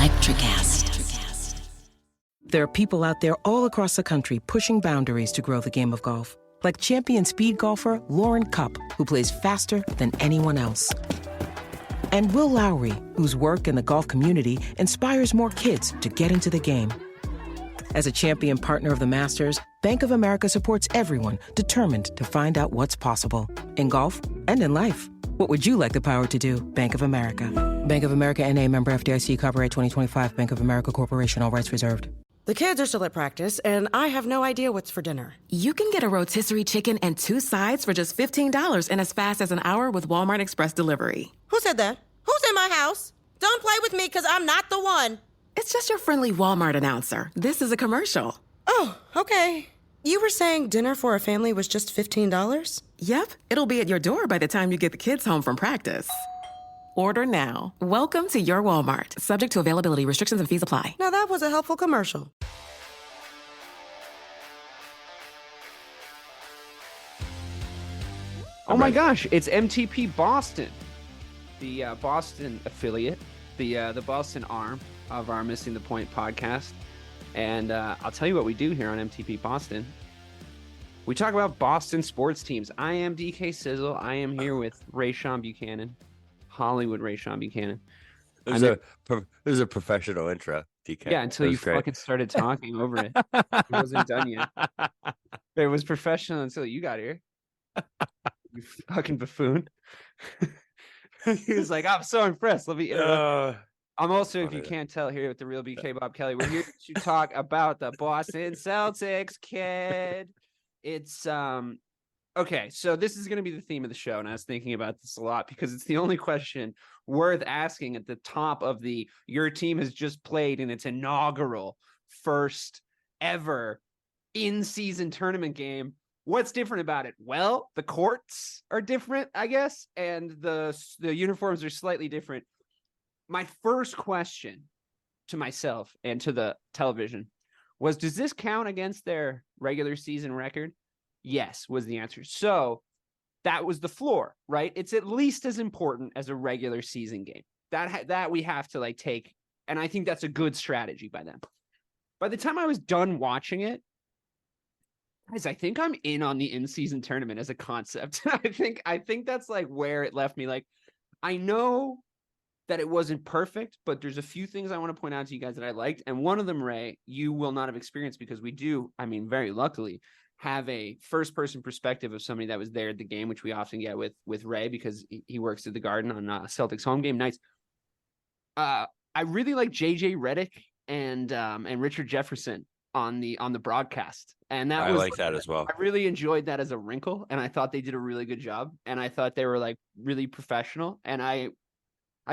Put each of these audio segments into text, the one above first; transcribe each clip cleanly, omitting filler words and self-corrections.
Electricast. There are people out there all across the country pushing boundaries to grow the game of golf. Like champion speed golfer Lauren Cupp, who plays faster than anyone else. And Will Lowry, whose work in the golf community inspires more kids to get into the game. As a champion partner of the Masters, Bank of America supports everyone determined to find out what's possible. In golf and in life. What would you like the power to do? Bank of America. Bank of America N.A. member FDIC, copyright 2025, Bank of America Corporation, all rights reserved. The kids are still at practice, and I have no idea what's for dinner. You can get a rotisserie chicken and 2 sides for just $15 in as fast as an hour with Walmart Express Delivery. Who said that? Who's in my house? Don't play with me, because I'm not the one. It's just your friendly Walmart announcer. This is a commercial. Oh, okay. You were saying dinner for a family was just $15? Yep, it'll be at your door by the time you get the kids home from practice. Order now. Welcome to your Walmart. Subject to availability, restrictions and fees apply. Now that was a helpful commercial. Oh my gosh, it's MTP Boston, the Boston affiliate, the Boston arm of our Missing the Point podcast. And I'll tell you what we do here on MTP Boston. We talk about Boston sports teams. I am DK Sizzle. I am here with Rayshawn Buchanan, Hollywood Rayshawn Buchanan. This is a professional intro, DK. Yeah, until you fucking started talking over it. It wasn't done yet. It was professional until you got here. You fucking buffoon. He was like, I'm so impressed. Let me interrupt. I'm also, if you can't tell, here with the real BK Bob Kelly. We're here to talk about the Boston Celtics, kid. It's okay, so this is going to be the theme of the show, and I was thinking about this a lot because it's the only question worth asking at the top of your team has just played in its inaugural first ever in-season tournament game. What's different about it? Well, the courts are different, I guess, and the uniforms are slightly different. My first question to myself and to the television was, does this count against their regular season record? Yes, was the answer. So that was the floor, right? It's at least as important as a regular season game. That we have to take, and I think that's a good strategy by them. By the time I was done watching it, guys, I think I'm in on the in-season tournament as a concept. I think that's where it left me. I know that it wasn't perfect, but there's a few things I want to point out to you guys that I liked. And one of them, Ray, you will not have experienced because we do, very luckily, have a first-person perspective of somebody that was there at the game, which we often get with Ray because he works at the Garden on Celtics home game nights. I really like JJ Redick and Richard Jefferson on the broadcast. And I like that as well. I really enjoyed that as a wrinkle, and I thought they did a really good job. And I thought they were really professional. And I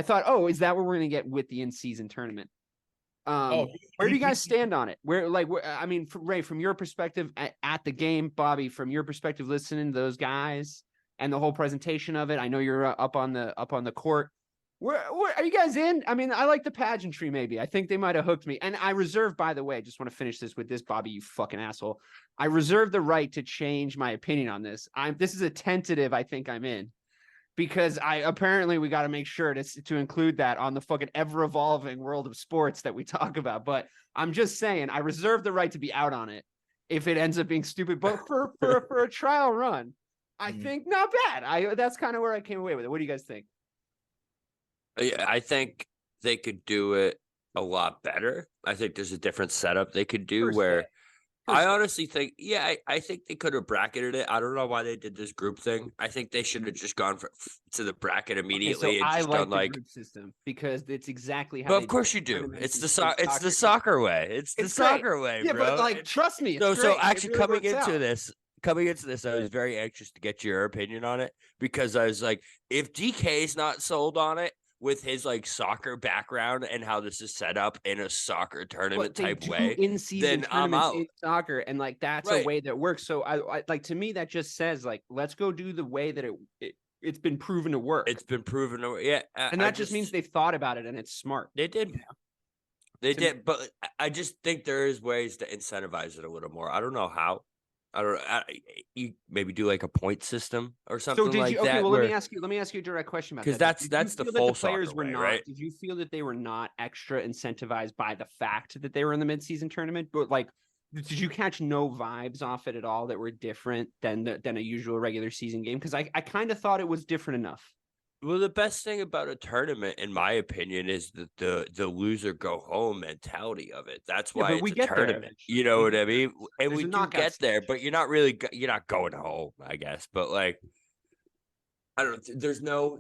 thought, oh, is that what we're going to get with the in-season tournament? Where do you guys stand on it? Ray, from your perspective at the game, Bobby, from your perspective, listening to those guys and the whole presentation of it, I know you're up on the court. Where are you guys in? I like the pageantry. Maybe I think they might have hooked me. And I reserve, by the way, just want to finish this with this, Bobby, you fucking asshole. I reserve the right to change my opinion on this. This is a tentative. I think I'm in. Because we got to make sure to include that on the fucking ever-evolving world of sports that we talk about. But I'm just saying, I reserve the right to be out on it if it ends up being stupid. But for a trial run, I think not bad. That's kind of where I came away with it. What do you guys think? I think they could do it a lot better. I think there's a different setup they could do I honestly think, I think they could have bracketed it. I don't know why they did this group thing. I think they should have just gone to the bracket immediately. Okay, so and I like the group system because it's exactly how. But of course you do. It's the soccer way. It's the soccer way, yeah, bro. But trust me. So actually, coming into this, I was very anxious to get your opinion on it because I was like, if DK is not sold on it, with his soccer background and how this is set up in a soccer tournament type way, then I'm out. In soccer, and that's a way that works. So I to me that just says let's go do the way that it's been proven to work. It's been proven to work, yeah, and that just means they've thought about it and it's smart. They did. They did, but I just think there is ways to incentivize it a little more. I don't know how. I don't know. You maybe do like a point system or something So did like you? Okay, that. well, let me ask you a direct question about that. Because Did you that's the feel that full players soccer were way, not? right? Did you feel that they were not extra incentivized by the fact that they were in the midseason tournament? But like, did you catch no vibes off it at all that were different than a usual regular season game? Because I kind of thought it was different enough. Well, the best thing about a tournament, in my opinion, is the loser go home mentality of it. That's Yeah, why but we it's a get there tournament. eventually. You know We what get I there. mean? And There's we a do knockout get there, stage. but you're not going home, I guess. But like, I don't. There's no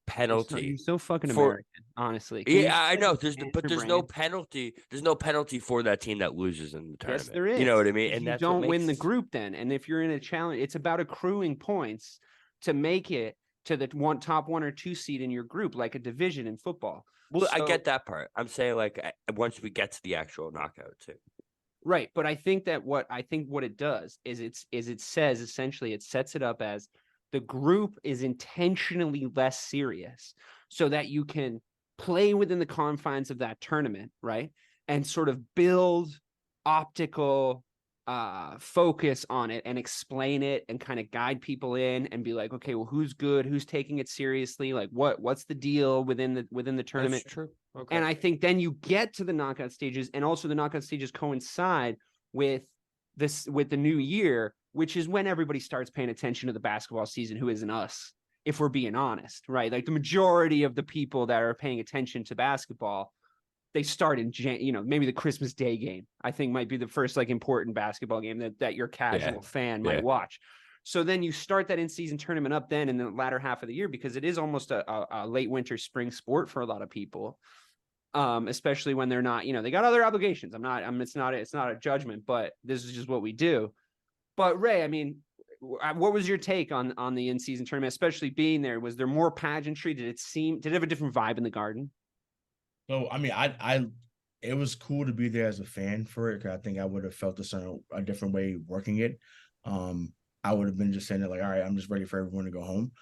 penalty You're so fucking for. American, honestly. Can you Yeah, I know. stand But your there's no brand? penalty. There's no penalty for that team that loses in the Yes, tournament. there is. You know what I mean? If And you that's what don't win the makes. group, then, and if you're in a challenge, it's about accruing points to make it to the top 1 or 2 seed in your group, like a division in football. Well, I So, get that part. I'm saying like once we get to the actual knockout too. right, but I think that what it does is it says essentially it sets it up as the group is intentionally less serious so that you can play within the confines of that tournament, right? And sort of build optical focus on it and explain it and kind of guide people in and be like, okay, well, who's good, who's taking it seriously, like what's the deal within the tournament. That's true. Okay. And I think then you get to the knockout stages, and also the knockout stages coincide with the new year, which is when everybody starts paying attention to the basketball season, who isn't us, if we're being honest, right? Like the majority of the people that are paying attention to basketball, they start in maybe the Christmas Day game, I think might be the first like important basketball game that your casual fan might watch. So then you start that in-season tournament up then in the latter half of the year, because it is almost a late winter spring sport for a lot of people. Especially when they're not, they got other obligations. It's not a judgment, but this is just what we do. But Ray, I mean, what was your take on the in-season tournament, especially being there? Was there more pageantry? Did it have a different vibe in the Garden? So I mean, it was cool to be there as a fan for it, because I think I would have felt a different way working it. I would have been just saying it like, all right, I'm just ready for everyone to go home.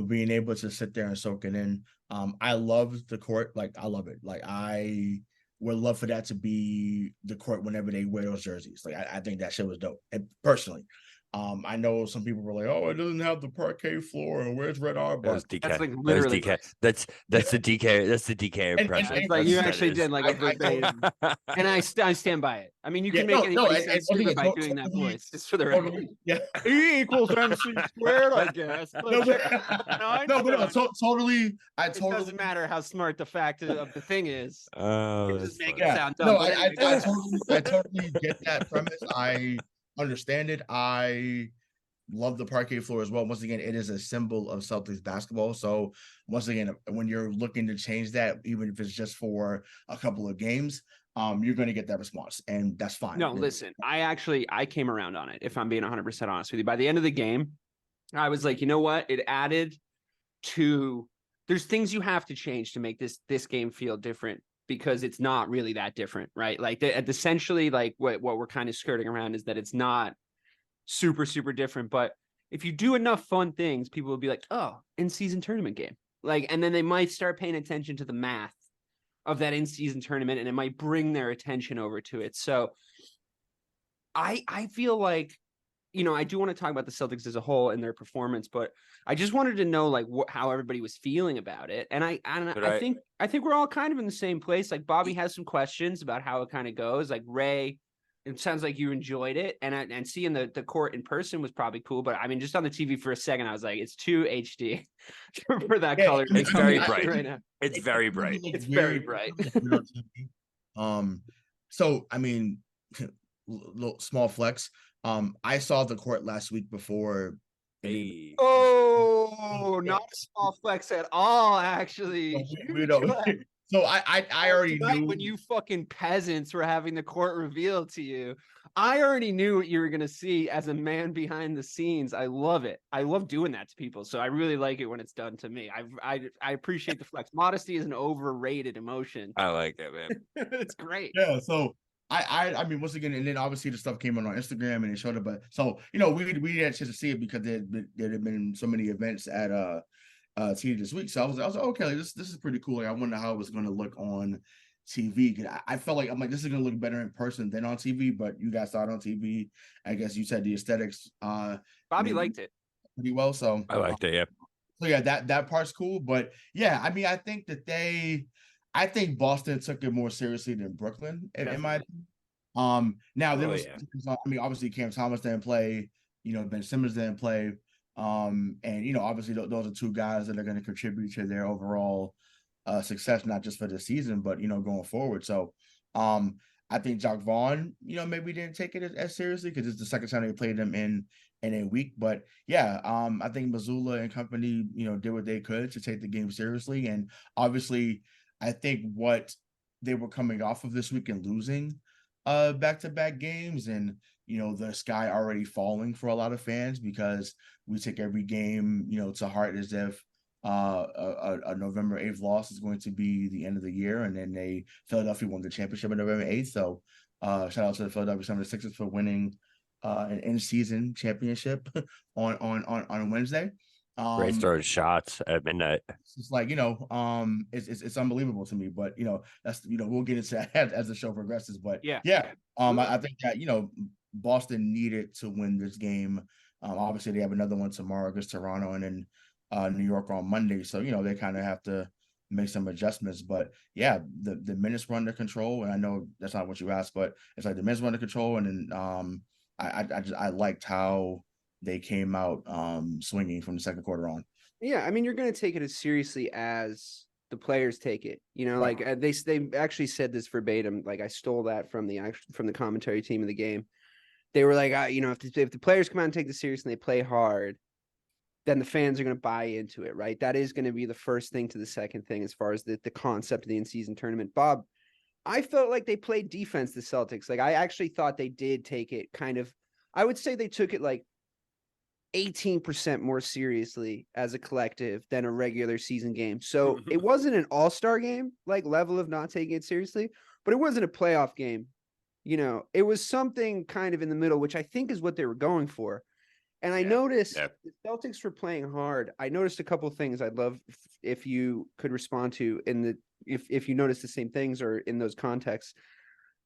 Being able to sit there and soak it in. I love the court. Like, I love it. Like, I would love for that to be the court whenever they wear those jerseys. Like, I think that shit was dope. And personally, I know some people were like, "Oh, it doesn't have the parquet floor, and where's red arbor?" That was DK. That's like literally That's the DK. That's the DK impression. It's like you actually did like a verbatim, and I stand by it. I mean, you can make anybody sound stupid by doing that voice, just for the record. Yeah, E equals MC squared, I guess. Totally. It doesn't matter how smart the fact of the thing is. Just make it Yeah. sound dumb. No, I totally get that premise. I understand it. I love the parquet floor as well. Once again, it is a symbol of Celtics basketball. So once again, when you're looking to change that, even if it's just for a couple of games, you're going to get that response, and that's fine. No, listen, I came around on it, if I'm being 100% honest with you. By the end of the game, I was like, you know what? It added to, there's things you have to change to make this game feel different, because it's not really that different, right? Like essentially, like what we're kind of skirting around is that it's not super, super different. But if you do enough fun things, people will be like, oh, in-season tournament game. Like, and then they might start paying attention to the math of that in-season tournament, and it might bring their attention over to it. So I feel like, I do want to talk about the Celtics as a whole and their performance, but I just wanted to know like how everybody was feeling about it. And I think we're all kind of in the same place. Like, Bobby has some questions about how it kind of goes. Like, Ray, it sounds like you enjoyed it, and seeing the court in person was probably cool. But I mean, just on the TV for a second, I was like, it's too HD for that color. It's very bright right now. It's very bright. It's very bright. So I mean, little small flex. I saw the court last week before. Oh, not a small flex at all, actually. So I already knew when you fucking peasants were having the court revealed to you. I already knew what you were gonna see as a man behind the scenes. I love it. I love doing that to people. So I really like it when it's done to me. I appreciate the flex. Modesty is an overrated emotion. I like it, man. It's great. Yeah. So I mean, once again, and then obviously the stuff came on Instagram and it showed up. But so we had a chance to see it because there had been so many events at TD this week. So I was like, okay, this is pretty cool. Like, I wonder how it was going to look on TV. I felt like I'm like, this is gonna look better in person than on TV, but you guys saw it on TV. I guess you said the aesthetics Bobby liked it pretty well. So I liked it, yeah. So yeah, that part's cool. But yeah, I mean, I think Boston took it more seriously than Brooklyn, in my opinion. Now there was, I mean, obviously Cam Thomas didn't play, Ben Simmons didn't play. And obviously those are two guys that are going to contribute to their overall success, not just for the season, but going forward. So I think Jacque Vaughn, maybe didn't take it as seriously because it's the second time they played them in a week. But yeah, I think Mazzulla and company, did what they could to take the game seriously. And obviously, I think what they were coming off of this week and losing back-to-back games, and the sky already falling for a lot of fans because we take every game to heart as if a November 8th loss is going to be the end of the year, and then Philadelphia won the championship on November 8th. So shout out to the Philadelphia 76ers for winning an in-season championship on Wednesday. Great throwing shots at midnight. It's like it's unbelievable to me, but that's we'll get into that as the show progresses. But yeah. I think that Boston needed to win this game. Obviously they have another one tomorrow against Toronto and then New York on Monday, so they kind of have to make some adjustments. But yeah, the minutes were under control, and I know that's not what you asked, but it's like the minutes were under control, and then I liked how they came out swinging from the second quarter on. Yeah, I mean, you're going to take it as seriously as the players take it. Right. Like they actually said this verbatim. Like I stole that from the commentary team of the game. They were like, if the players come out and take this serious and they play hard, then the fans are going to buy into it, right? That is going to be the first thing to the second thing as far as the concept of the in-season tournament. Bob, I felt like they played defense, the Celtics. Like I actually thought they did take it kind of, I would say they took it like 18% more seriously as a collective than a regular season game. So it wasn't an all-star game, like level of not taking it seriously, but it wasn't a playoff game. It was something kind of in the middle, which I think is what they were going for. And I noticed the Celtics were playing hard. I noticed a couple of things I'd love if you could respond to if you notice the same things or in those contexts.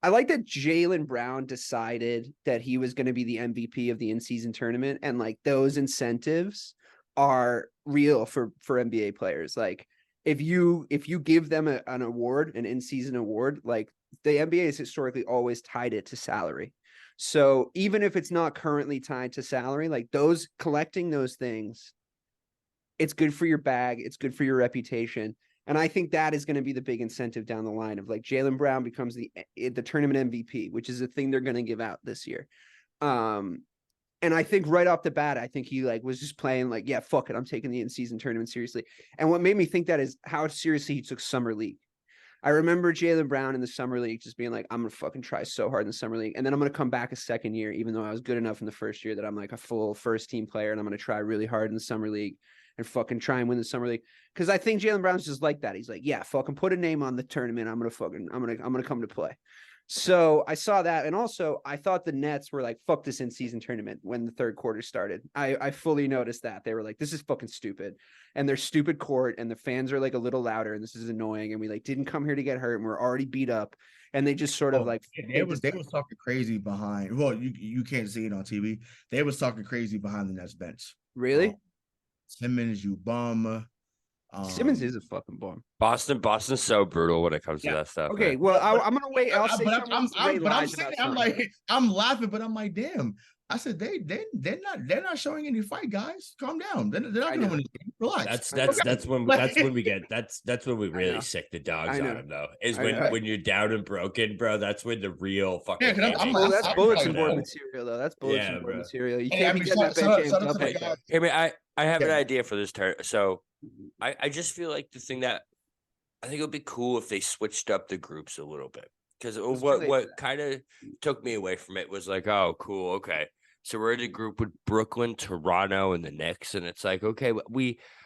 I like that Jaylen Brown decided that he was going to be the MVP of the in-season tournament. And like those incentives are real for NBA players. Like if you give them an award, an in-season award, like the NBA has historically always tied it to salary. So even if it's not currently tied to salary, like those collecting those things, it's good for your bag. It's good for your reputation. And I think that is going to be the big incentive down the line of like Jaylen Brown becomes the tournament MVP, which is a thing they're going to give out this year. And I think right off the bat, I think he like was just playing like, yeah, fuck it. I'm taking the in-season tournament seriously. And what made me think that is how seriously he took summer league. I remember Jaylen Brown in the summer league just being like, I'm going to fucking try so hard in the summer league. And then I'm going to come back a second year, even though I was good enough in the first year that I'm like a full first team player. And I'm going to try really hard in the summer league and fucking try and win the summer league. Cause I think Jaylen Brown's just like that. He's like, yeah, fucking put a name on the tournament. I'm going to come to play. So I saw that. And also I thought the Nets were like, fuck this in-season tournament when the third quarter started. I fully noticed that. They were like, this is fucking stupid. And they're stupid court and the fans are like a little louder and this is annoying. And we like didn't come here to get hurt and we're already beat up. And they just sort of like they was talking crazy behind. Well, you can't see it on TV. They was talking crazy behind the Nets bench. Really? Simmons, you bum. Simmons is a fucking bum. Boston's so brutal when it comes to that stuff. Okay, man. well, I'm gonna wait. I'll say I'm laughing, but I'm like, damn. I said they're not showing any fight, guys. Calm down. They're not gonna win this game. Relax. That's when we really sick the dogs on them though. Is when you're down and broken, bro. That's when the real fucking that's bulletin board material though. That's bulletin board material. You can't be getting that bench game. Hey man, I have an idea for this turn. So I just feel like the thing that I think it would be cool if they switched up the groups a little bit. Because what kind of took me away from it was like, oh, cool, okay. So we're in a group with Brooklyn, Toronto, and the Knicks, and it's like, okay,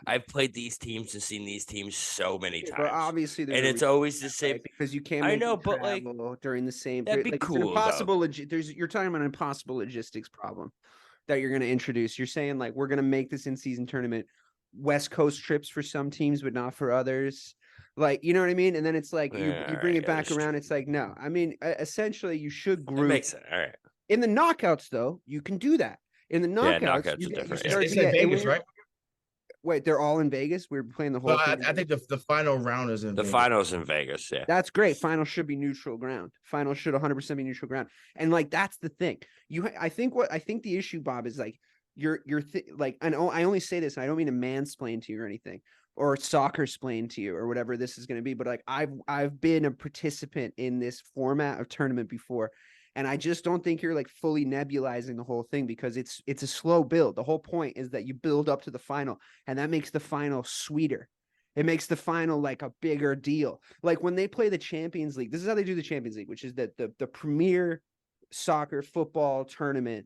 I've played these teams and seen these teams so many times. But obviously, and it's always the same because you can't. I know, but like during the same, that'd be like, cool. It's an impossible. You're talking about an impossible logistics problem that you're going to introduce. You're saying like we're going to make this in-season tournament West Coast trips for some teams, but not for others. Like, you know what I mean? And then it's like, you Yeah, bring it yeah, back that's around. true. It's like, no, I mean, essentially you should It group makes sense. All right. in the knockouts though. You can do that in the Yeah, knockouts. knockouts are You different. start It's to in get, and Vegas, when right? wait, they're all in Vegas. We're playing the whole Well, thing. I think the final round is in The Vegas. finals in Vegas. Yeah. That's great. Final should be neutral ground. Final should 100% be neutral ground. And like, that's the thing. I think the issue, Bob, is like, like, I know I only say this, and I don't mean to mansplain to you or anything, or soccer splain to you or whatever this is going to be. But like, I've been a participant in this format of tournament before. And I just don't think you're like fully nebulizing the whole thing, because it's a slow build. The whole point is that you build up to the final, and that makes the final sweeter. It makes the final like a bigger deal. Like when they play the Champions League, this is how they do the Champions League, which is that the premier soccer football tournament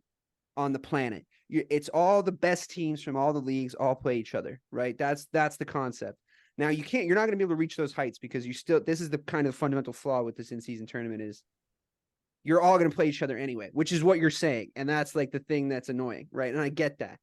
on the planet. It's all the best teams from all the leagues all play each other, right? That's the concept. Now you're not going to be able to reach those heights, because this is the kind of fundamental flaw with this in-season tournament is you're all going to play each other anyway, which is what you're saying. And that's like the thing that's annoying, right? And I get that.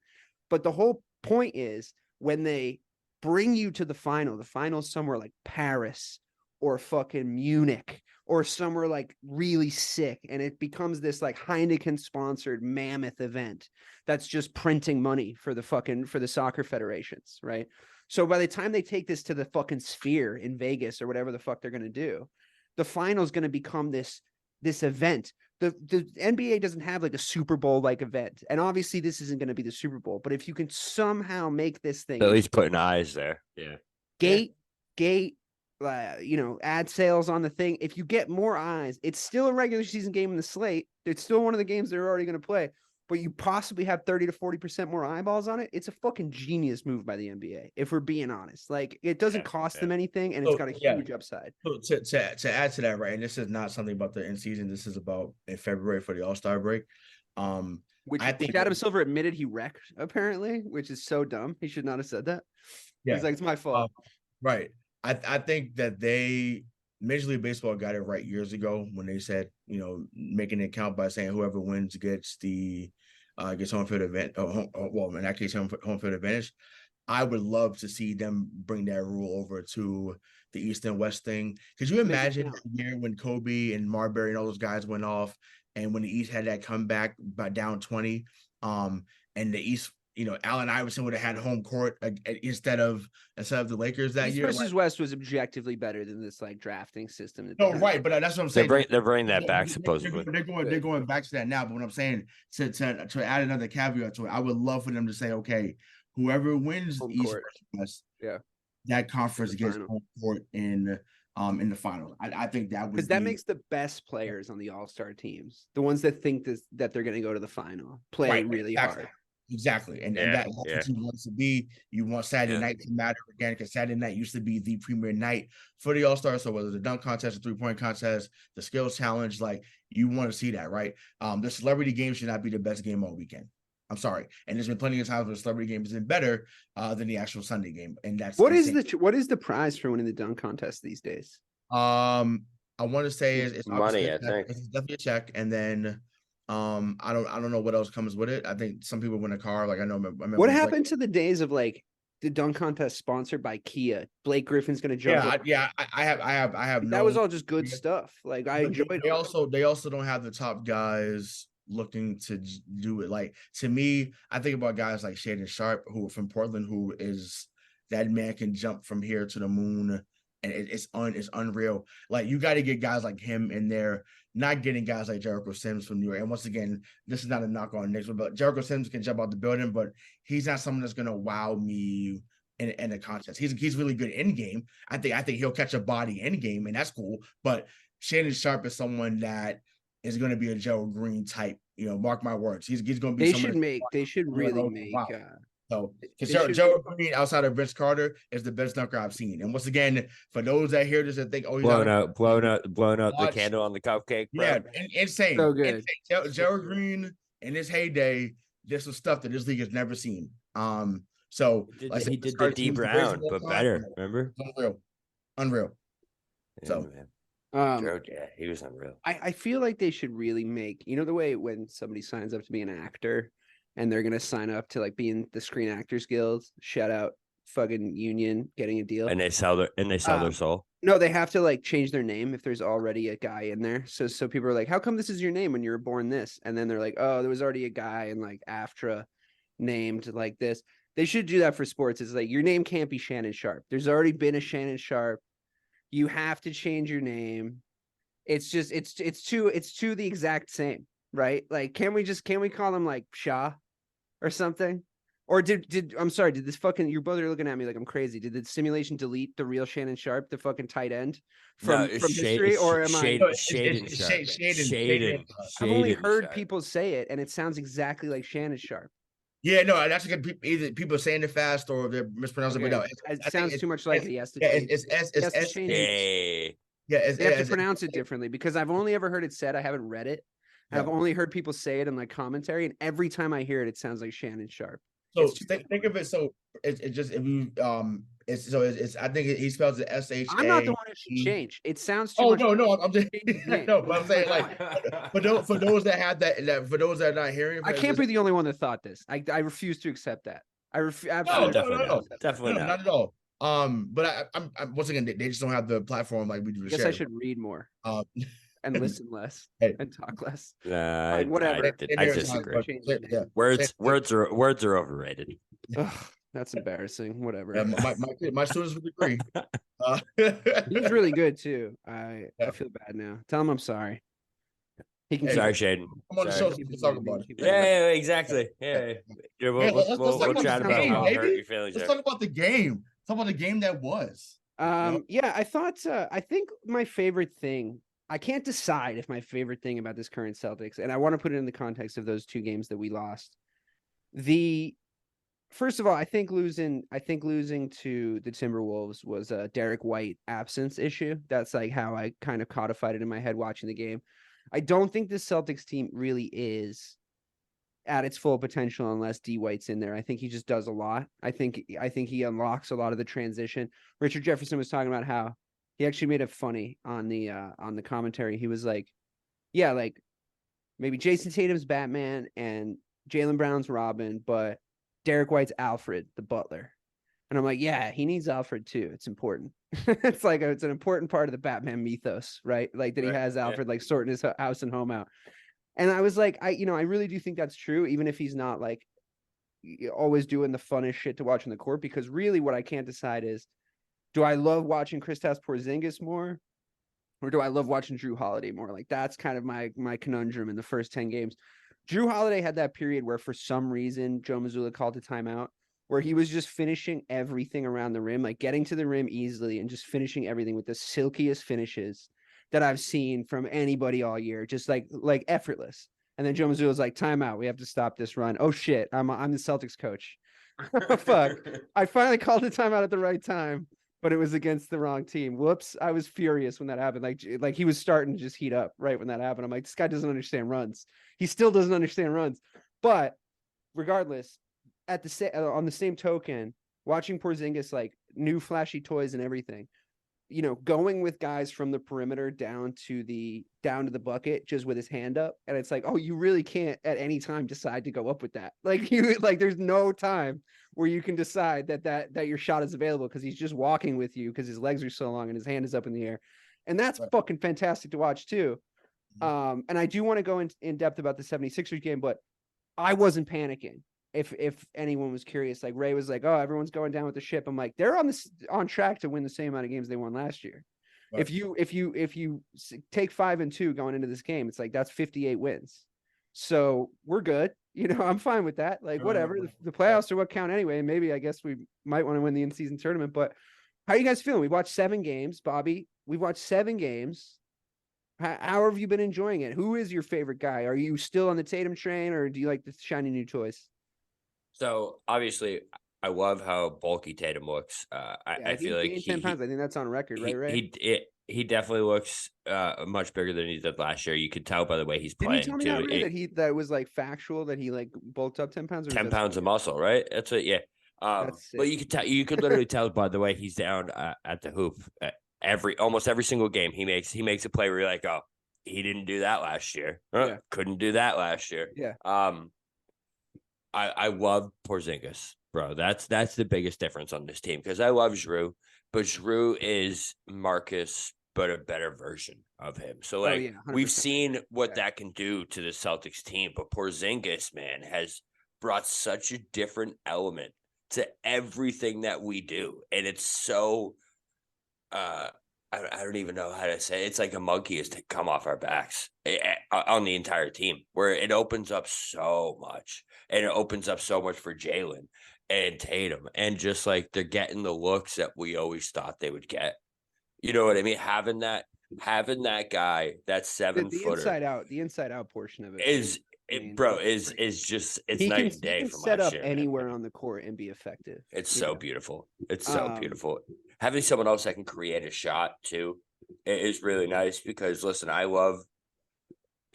But the whole point is, when they bring you to the final somewhere like Paris or fucking Munich or somewhere like really sick, and it becomes this like Heineken sponsored mammoth event that's just printing money for the soccer federations, right? So by the time they take this to the fucking Sphere in Vegas or whatever the fuck they're going to do, the final is going to become this event. The NBA doesn't have like a Super Bowl like event, and obviously this isn't going to be the Super Bowl. But if you can somehow make this thing At least putting eyes there. Yeah. gate, ad sales on the thing. If you get more eyes, it's still a regular season game in the slate. It's still one of the games they're already going to play, but you possibly have 30 to 40% more eyeballs on it. It's a fucking genius move by the NBA, if we're being honest. Like, it doesn't cost them anything, and it's got a huge upside. So to add to that, right, and this is not something about the end season. This is about in February for the All-Star break. Which I think Adam Silver admitted he wrecked, apparently, which is so dumb. He should not have said that. Yeah. He's like, it's my fault. Right. I think that Major League Baseball got it right years ago when they said, making it count by saying whoever wins gets home field advantage. In that case, home field advantage. I would love to see them bring that rule over to the East and West thing. Could you imagine the year when Kobe and Marbury and all those guys went off, and when the East had that comeback by down 20, and the East, Allen Iverson would have had home court instead of the Lakers that East year. versus West was objectively better than this like drafting system. No, right, but that's what I'm saying. They're bringing that back supposedly. They're going back to that now. But what I'm saying, to add another caveat to it, I would love for them to say, okay, whoever wins East versus West, that conference gets home court in the finals. I think that would, because that makes the best players on the All-Star teams, the ones that think that they're going to go to the final, play really hard. Exactly. And that's what you want to be. You want Saturday night to matter again, because Saturday night used to be the premier night for the All-Star. So whether the dunk contest, the three-point contest, the skills challenge, like, you want to see that, right? The celebrity game should not be the best game all weekend. I'm sorry. And there's been plenty of times where the celebrity game has been better than the actual Sunday game. And that's what is the prize for winning the dunk contest these days? I want to say it's money. I think it's definitely a check, and then I don't know what else comes with it. I think some people win a car. Like, I remember what happened to the days of like the dunk contest sponsored by Kia? Blake Griffin's going to jump. I have. That was all just good stuff. Like, I enjoyed. They also don't have the top guys looking to do it. Like, to me, I think about guys like Shaden Sharp, who from Portland, who is that man can jump from here to the moon, and it's unreal. Like, you got to get guys like him in there. Not getting guys like Jericho Sims from New York. And once again, this is not a knock on Knicks, but Jericho Sims can jump out the building, but he's not someone that's going to wow me in a contest. He's really good in game. I think he'll catch a body in game, and that's cool. But Shannon Sharp is someone that is going to be a Joe Green type. Mark my words. He's going to be. They should really make. Wow. So, because Joe Green, outside of Vince Carter, is the best dunker I've seen. And once again, for those that hear this and think, oh, he's blown out the candle on the cupcake, bro. Yeah, insane. So good. Insane. Joe Green in his heyday, this was stuff that this league has never seen. So he did the D Brown, but better. Remember? Unreal. Yeah, So, man. He was unreal. I feel like they should really make, the way when somebody signs up to be an actor, and they're going to sign up to like be in the Screen Actors Guild. Shout out fucking union getting a deal. And they sell their soul. No, they have to like change their name if there's already a guy in there. So people are like, how come this is your name when you were born this? And then they're like, oh, there was already a guy in like AFTRA named like this. They should do that for sports. It's like your name can't be Shannon Sharp. There's already been a Shannon Sharp. You have to change your name. It's just it's too the exact same, right? Like, can we call him like Shah or something? Or did I'm sorry, did this fucking, you're both are looking at me like I'm crazy. Did the simulation delete the real Shannon Sharp, the fucking tight end from history? Or am I Shaden? I've only heard people say it and it sounds exactly like Shannon Sharp. Yeah, no, that's like either people saying it fast or they're mispronouncing it. But no, it sounds too much like it. He has to change. They have to pronounce it differently because I've only ever heard it said. I haven't read it. Yeah. I've only heard people say it in like commentary, and every time I hear it, it sounds like Shannon Sharp. So think of it. So it's just if you it's I think he spells it SHA. I'm not the one who should change. It sounds too much. No, I'm just no, but I'm saying like for those that have that for those that are not hearing, I can't be the only one that thought this. I refuse to accept that. Absolutely definitely not at all. But I'm once again, they just don't have the platform like we do. I guess I should read more and listen less and talk less. Whatever. I disagree. Words are overrated. Ugh, that's embarrassing. Whatever. Yeah, my students would agree. He's really good too. I feel bad now. Tell him I'm sorry. He can. Sorry, Shaden. I'm on the show to talk about it. Yeah, exactly. Yeah. We'll chat about how hurt your feelings. Let's talk about the game. Talk about the game that was. Yeah, I thought. I think my favorite thing. I can't decide if my favorite thing about this current Celtics, and I want to put it in the context of those two games that we lost. First of all, I think losing to the Timberwolves was a Derek White absence issue. That's like how I kind of codified it in my head watching the game. I don't think this Celtics team really is at its full potential unless D White's in there. I think he just does a lot. I think he unlocks a lot of the transition. Richard Jefferson was talking about how he actually made it funny on the commentary. He was like, yeah, like maybe Jason Tatum's Batman and Jaylen Brown's Robin, but Derek White's Alfred, the butler. And I'm like, yeah, he needs Alfred too. It's important. It's like it's an important part of the Batman mythos, right? Like that he has Alfred like sorting his house and home out. And I was like, I really do think that's true, even if he's not like always doing the funnest shit to watch on the court. Because really, what I can't decide is, do I love watching Kristaps Porzingis more, or do I love watching Jrue Holiday more? Like that's kind of my conundrum in the first 10 games. Jrue Holiday had that period where for some reason Joe Mazzulla called a timeout, where he was just finishing everything around the rim, like getting to the rim easily and just finishing everything with the silkiest finishes that I've seen from anybody all year, just like effortless. And then Joe Mazzulla's like, timeout, we have to stop this run. Oh shit, I'm the Celtics coach. Fuck. I finally called the timeout at the right time, but it was against the wrong team. Whoops. I was furious when that happened. Like he was starting to just heat up right when that happened. I'm like, this guy doesn't understand runs. He still doesn't understand runs. But regardless, on the same token, watching Porzingis, like new flashy toys and everything, going with guys from the perimeter down to the bucket just with his hand up, and it's like, oh, you really can't at any time decide to go up with that. Like there's no time where you can decide that your shot is available because he's just walking with you because his legs are so long and his hand is up in the air, and that's fucking fantastic to watch too. And I do want to go in depth about the 76ers game, but I wasn't panicking. If anyone was curious, like Ray was like, oh, everyone's going down with the ship. I'm like, they're on track to win the same amount of games they won last year. Right. If you take 5-2 going into this game, it's like that's 58 wins. So we're good. I'm fine with that. Like whatever. The playoffs are what count anyway. And maybe I guess we might want to win the in-season tournament. But how are you guys feeling? We watched 7 games, Bobby. We've watched 7 games. How have you been enjoying it? Who is your favorite guy? Are you still on the Tatum train, or do you like the shiny new toys? So obviously, I love how bulky Tatum looks. I feel like 10 pounds. I think that's on record, right? He definitely looks much bigger than he did last year. You could tell by the way he's playing. Didn't you tell me that it was like factual that he like bulked up 10 pounds? 10 pounds of muscle, right? That's it. Yeah. But you could literally tell by the way he's down at the hoop. Almost every single game he makes a play where you're like, oh, he didn't do that last year. Couldn't do that last year. Yeah. I love Porzingis, bro. That's the biggest difference on this team because I love Jrue, but Jrue is Marcus, but a better version of him. So Oh like yeah, we've 100%. seen what that can do to the Celtics team, but Porzingis, man, has brought such a different element to everything that we do, and it's so I don't even know how to say it. It's like a monkey has to come off our backs on the entire team, where it opens up so much, and it opens up so much for Jalen and Tatum, and just like they're getting the looks that we always thought they would get. You know what I mean? Having that guy, that The 7-footer inside out portion of it is I mean, bro, it's great. is just it's He night can and day from set last up year, man. anywhere on the court and be effective. It's you so know? beautiful. It's so Um, beautiful. Having someone else that can create a shot too is really nice because listen, I love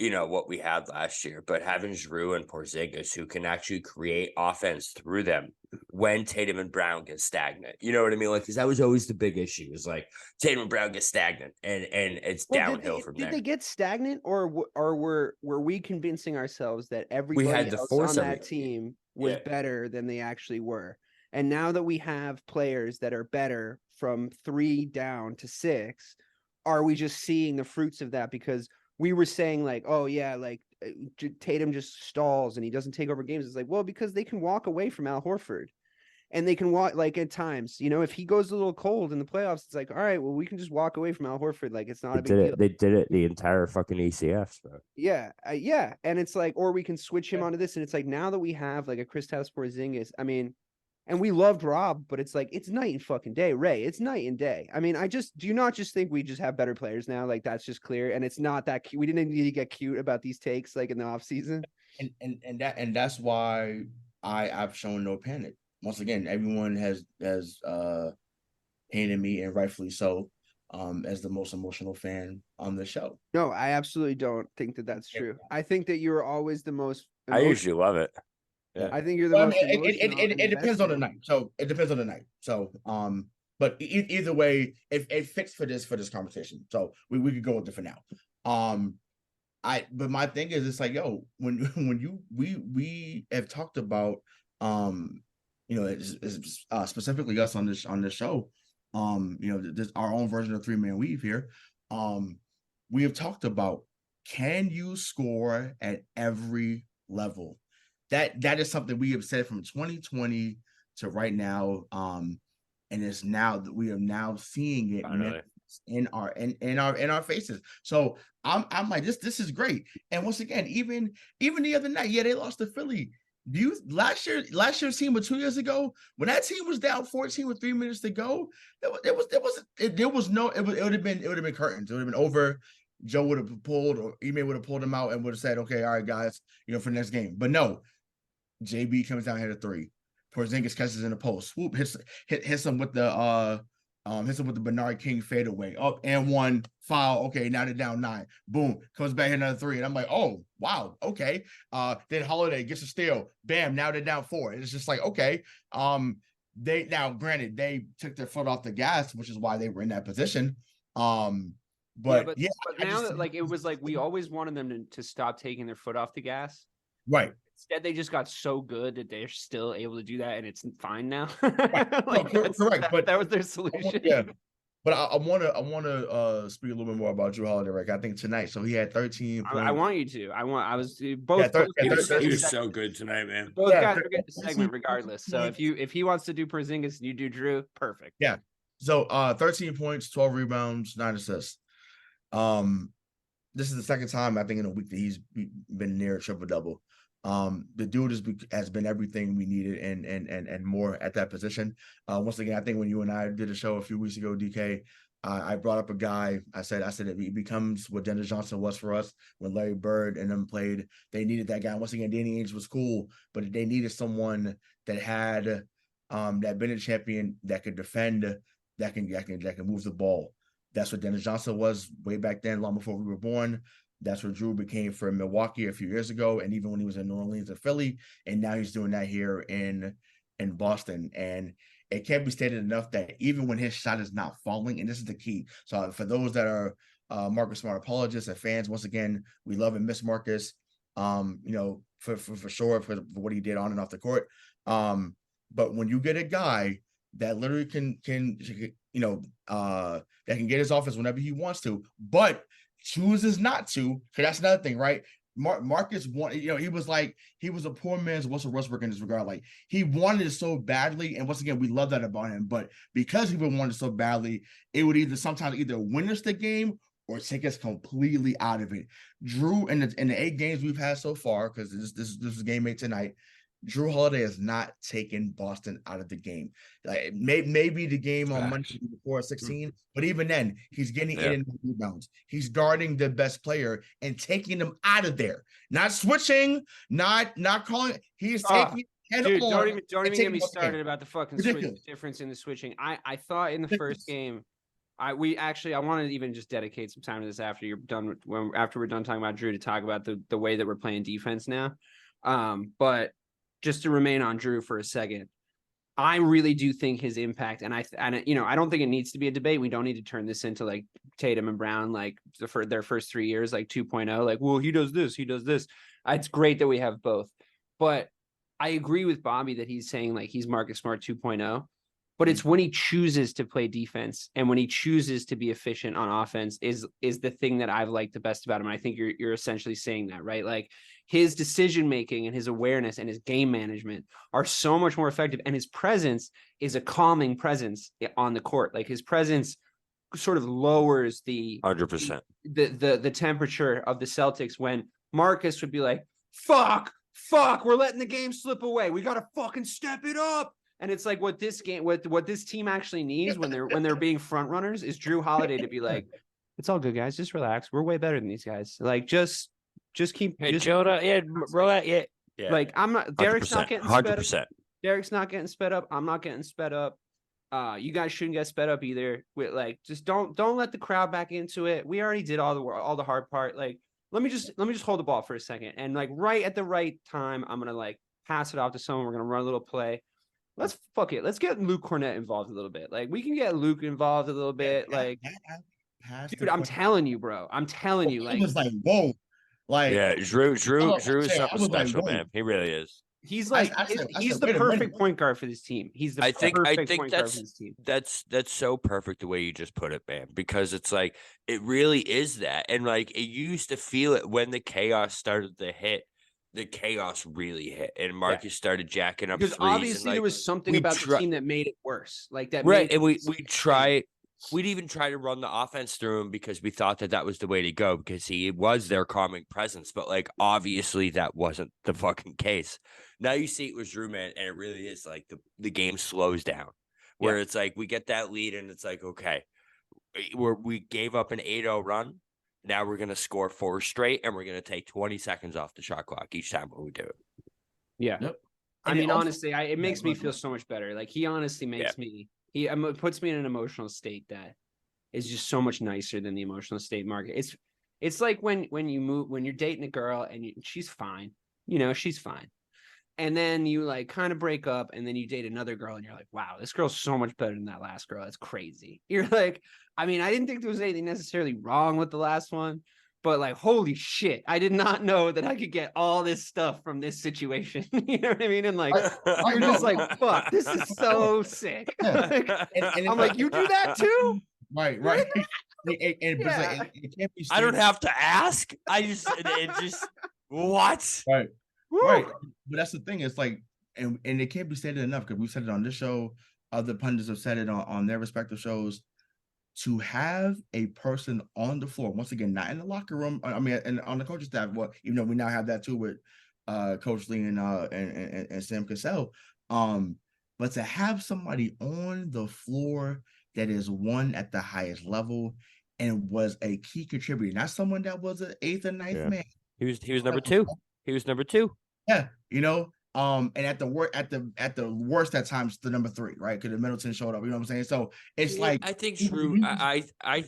what we had last year, but having Jrue and Porzingis who can actually create offense through them when Tatum and Brown get stagnant. You know what I mean? Like, because that was always the big issue is like Tatum and Brown get stagnant and it's downhill from did there. they get stagnant or were we convincing ourselves that We everybody had to else force on them. that team was Yeah. better than they actually were? And now that we have players that are better from 3 down to 6, are we just seeing the fruits of that? Because we were saying like, oh yeah, like Tatum just stalls and he doesn't take over games. It's like, well, because they can walk away from Al Horford. And they can walk like at times, if he goes a little cold in the playoffs, it's like, all right, well, we can just walk away from Al Horford. Like it's not a big deal. They did it the entire fucking ECFs, bro. Yeah. Yeah. And it's like, or we can switch him onto this. And it's like, now that we have like a Kristaps Porzingis, I mean, and we loved Rob, but it's like, it's night and fucking day. Ray, it's night and day. I mean, do you not just think we just have better players now? Like that's just clear. And it's not that cute. We didn't need to get cute about these takes like in the off season. And that's why I've shown no panic. Once again, everyone has painted me, and rightfully so, as the most emotional fan on the show. No, I absolutely don't think that that's true. I think that you're always the most I usually love it. Yeah. I think you're the most emotional. It depends on the night. So it depends on the night. So but either way, it fits for this conversation. So we could go with it for now. But my thing is, it's like, yo, when we have talked about specifically us on this show, this our own version of 3-man weave here. We have talked about, can you score at every level? That is something we have said from 2020 to right now. And it's now that we are now seeing it in our faces. So I'm like, this is great. And once again, even the other night, they lost to Philly. Last year's team, or 2 years ago, when that team was down 14 with 3 minutes to go, it would have been curtains. It would have been over. Joe would have pulled, or Ime would have pulled him out and would have said, okay, all right, guys, for the next game. But no, JB comes down, hit a 3. Porzingis catches in the post. Swoop hits him with the Bernard King fadeaway. Up and 1 foul. Okay, now they're down 9. Boom, comes back, hit another 3. And I'm like, oh wow, okay. Then Holiday gets a steal. Bam, now they're down 4. It's just like, okay. Granted, they took their foot off the gas, which is why they were in that position. But now that like it was like we always wanted them to stop taking their foot off the gas. Right. Instead, they just got so good that they're still able to do that, and it's fine now. Right. Correct. But that was their solution. Yeah. But I want to speak a little bit more about Jrue Holiday, right? I think tonight. So he had 13 points. I want you to. I was both. He was so good tonight, man. Both guys are getting the segment regardless. So if he wants to do Porzingis and you do Jrue, perfect. Yeah. So 13 points, 12 rebounds, 9 assists. This is the second time I think in a week that he's been near a triple double. The dude has been everything we needed and more at that position. Once again, I think when you and I did a show a few weeks ago, DK, I brought up a guy. I said that he becomes what Dennis Johnson was for us when Larry Bird and them played. They needed that guy. Once again, Danny Ainge was cool, but they needed someone that had that been a champion, that could defend, that can move the ball. That's what Dennis Johnson was way back then, long before we were born. That's what Jrue became for Milwaukee a few years ago, and even when he was in New Orleans and Philly, and now he's doing that here in Boston. And it can't be stated enough that even when his shot is not falling, and this is the key. So for those that are Marcus Smart apologists and fans, once again, we love and miss Marcus. for sure for what he did on and off the court. But when you get a guy that literally can that can get his offense whenever he wants to, but chooses not to, because that's another thing, right? Marcus wanted, he was a poor man's Russell Westbrook in this regard. Like, he wanted it so badly, and once again, we love that about him. But because he would want it so badly, it would sometimes win us the game or take us completely out of it. Jrue, in the 8 games we've had so far, because this is game 8 tonight, Jrue Holiday has not taken Boston out of the game. Like, maybe the game on Monday before 16, but even then, he's getting 8 rebounds. He's guarding the best player and taking them out of there. Not switching, not calling. He's taking head dude, on. Don't even get me started about the fucking difference in the switching. I thought in the first game, I wanted to even just dedicate some time to this after we're done talking about Jrue, to talk about the way that we're playing defense now. But just to remain on Jrue for a second, I really do think his impact, and I don't think it needs to be a debate. We don't need to turn this into like Tatum and Brown, like their first 3 years, like 2.0, like, well, he does this. It's great that we have both, but I agree with Bobby that he's saying like he's Marcus Smart 2.0, but it's when he chooses to play defense and when he chooses to be efficient on offense is the thing that I've liked the best about him. And I think you're essentially saying that, right? Like, his decision-making and his awareness and his game management are so much more effective. And his presence is a calming presence on the court. Like, his presence sort of lowers 100% the temperature of the Celtics, when Marcus would be like, fuck, we're letting the game slip away. We got to fucking step it up. And it's like what this team actually needs when they're being front runners is Jrue Holiday to be like, it's all good, guys. Just relax. We're way better than these guys. Like, just keep. Hey, Jonah, roll that, yeah. Like, I'm not. Derek's not getting 100%. sped up. Derek's not getting sped up. I'm not getting sped up. You guys shouldn't get sped up either. With like, just don't let the crowd back into it. We already did all the hard part. Like, let me just hold the ball for a second, and like right at the right time, I'm gonna like pass it off to someone. We're gonna run a little play. Let's get Luke Cornett involved a little bit. Like, we can get Luke involved a little bit. Like, dude, I'm telling you, bro. I'm telling you. Like, it was like, whoa. Like, yeah, Drew is something special, man. He really is. He's like, he's the perfect point guard for this team. He's the perfect point guard for this team. That's so perfect the way you just put it, man. Because it's like, it really is that, and like, it used to feel it when the chaos started to hit. The chaos really hit, and Marcus started jacking up. Because threes, obviously, and, like, there was something about the team that made it worse. Like that, right? And we'd even try to run the offense through him because we thought that was the way to go because he was their calming presence. But like, obviously, that wasn't the fucking case. Now you see it was Jrue, man, and it really is like the game slows down. Where it's like we get that lead, and it's like, okay, we gave up an 8-0 run. Now we're going to score 4 straight, and we're going to take 20 seconds off the shot clock each time when we do it. Yeah. Yep. I mean, honestly, it makes me feel so much better. Like, he honestly makes it puts me in an emotional state that is just so much nicer than the emotional state market. It's like when you're dating a girl and she's fine, she's fine. And then you like kind of break up, and then you date another girl, and you're like, wow, this girl's so much better than that last girl. It's crazy. You're like, I mean, I didn't think there was anything necessarily wrong with the last one, but like, holy shit, I did not know that I could get all this stuff from this situation. You know what I mean? And like, you're just like, fuck, this is so sick. Like, and I'm like, you do that too? Right. It can't be. I don't have to ask. It just what? Right. Right. But that's the thing. It's like, and it can't be stated enough because we said it on this show. Other pundits have said it on their respective shows. To have a person on the floor, once again, not in the locker room. I mean, and on the coaching staff. Well, even though we now have that too with Coach Lee and Sam Cassell. But to have somebody on the floor that is one at the highest level and was a key contributor, not someone that was an 8th or 9th man. He was number 2. He was number 2. Yeah, and at the worst at times the number 3, right? Because Middleton showed up. You know what I'm saying? So it's like, I think Jrue. But I'm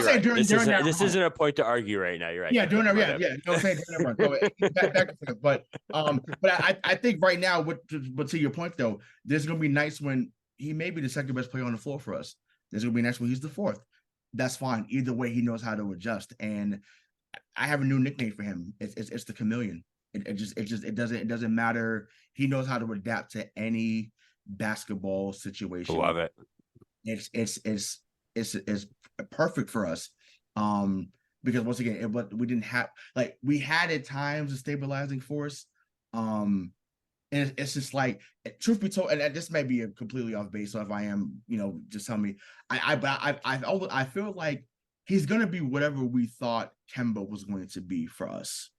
saying during that this isn't a point to argue right now. You're right. Yeah, during that, yeah. You know what I'm saying? During that run. Back, but I think right now, but to your point though, there's gonna be nights when he may be the second best player on the floor for us. There's gonna be nights when he's the 4th. That's fine. Either way, he knows how to adjust. And I have a new nickname for him. It's the chameleon. It doesn't matter. He knows how to adapt to any basketball situation. Love it. It's perfect for us. Because once again, we didn't have, like, we had at times a stabilizing force. And it's just like, truth be told, and this may be a completely off base. So if I am, just tell me. I feel like he's gonna be whatever we thought Kemba was going to be for us,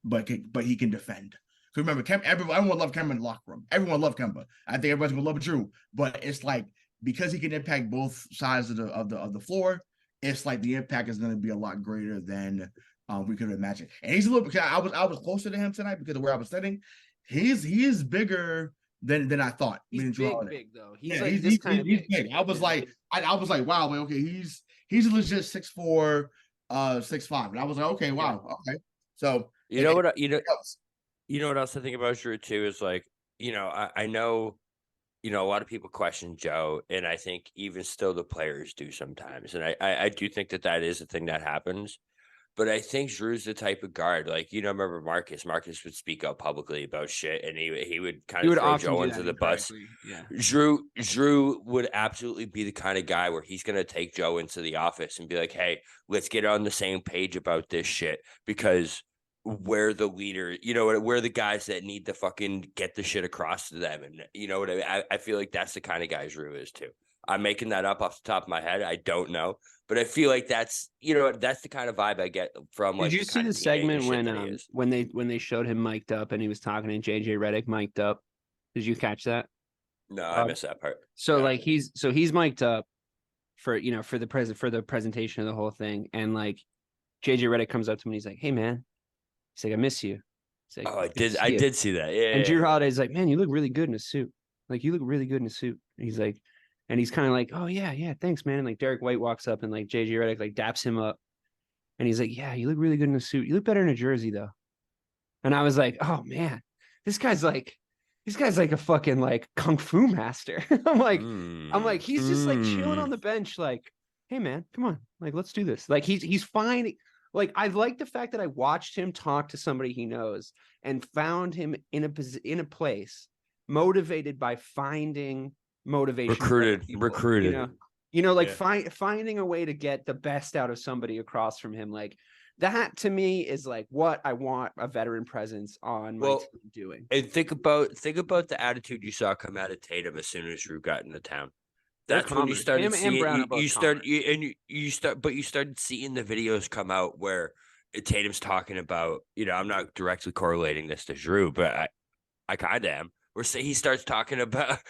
but he can defend. So remember, everyone loved Kemba in the locker room. Everyone loved Kemba. I think everybody's gonna love Jrue, but it's like, because he can impact both sides of the floor, it's like the impact is going to be a lot greater than we could imagine. And he's a little, because I was closer to him tonight because of where I was sitting. He is bigger than I thought. He's big though. He's he's big. I was like, wow, okay, he's a legit 6'4", 6'5", and I was like, okay, wow, okay. So you know what else I think about Jrue too is, like, I know. A lot of people question Joe, and I think even still the players do sometimes. And I do think that is a thing that happens. But I think Jrue's the type of guard, like, remember Marcus? Marcus would speak up publicly about shit, and he would kind of throw Joe into the bus. Yeah. Jrue would absolutely be the kind of guy where he's going to take Joe into the office and be like, hey, let's get on the same page about this shit, because we're the leader, we're the guys that need to fucking get the shit across to them. And what I mean? I feel like that's the kind of guy Jrue is too. I'm making that up off the top of my head. I don't know, but I feel like that's, that's the kind of vibe I get from, like, did you see the segment when they showed him mic'd up and he was talking to JJ Redick mic'd up? Did you catch that? No, I missed that part. So like he's mic'd up for the presentation of the whole thing. And like JJ Redick comes up to him and he's like, hey man, he's like, I miss you. Like, oh, I did see that. Yeah. And Jrue Holiday's like, man, you look really good in a suit. Like, you look really good in a suit. And he's like, and he's kind of like, oh yeah, thanks, man. And like Derek White walks up and like JJ Redick like daps him up. And he's like, yeah, you look really good in a suit. You look better in a jersey though. And I was like, oh man, this guy's like a fucking like kung fu master. I'm like, he's just like chilling on the bench, like, hey man, come on, like, let's do this. Like he's fine. Like, I like the fact that I watched him talk to somebody he knows and found him in a place motivated by finding motivation. Recruited. Finding a way to get the best out of somebody across from him. Like, that to me is like what I want a veteran presence on my team doing. And think about the attitude you saw come out of Tatum as soon as Jrue got into town. That's when you started seeing. You started seeing the videos come out where Tatum's talking about. I'm not directly correlating this to Jrue, but I kind of am. Where he starts talking about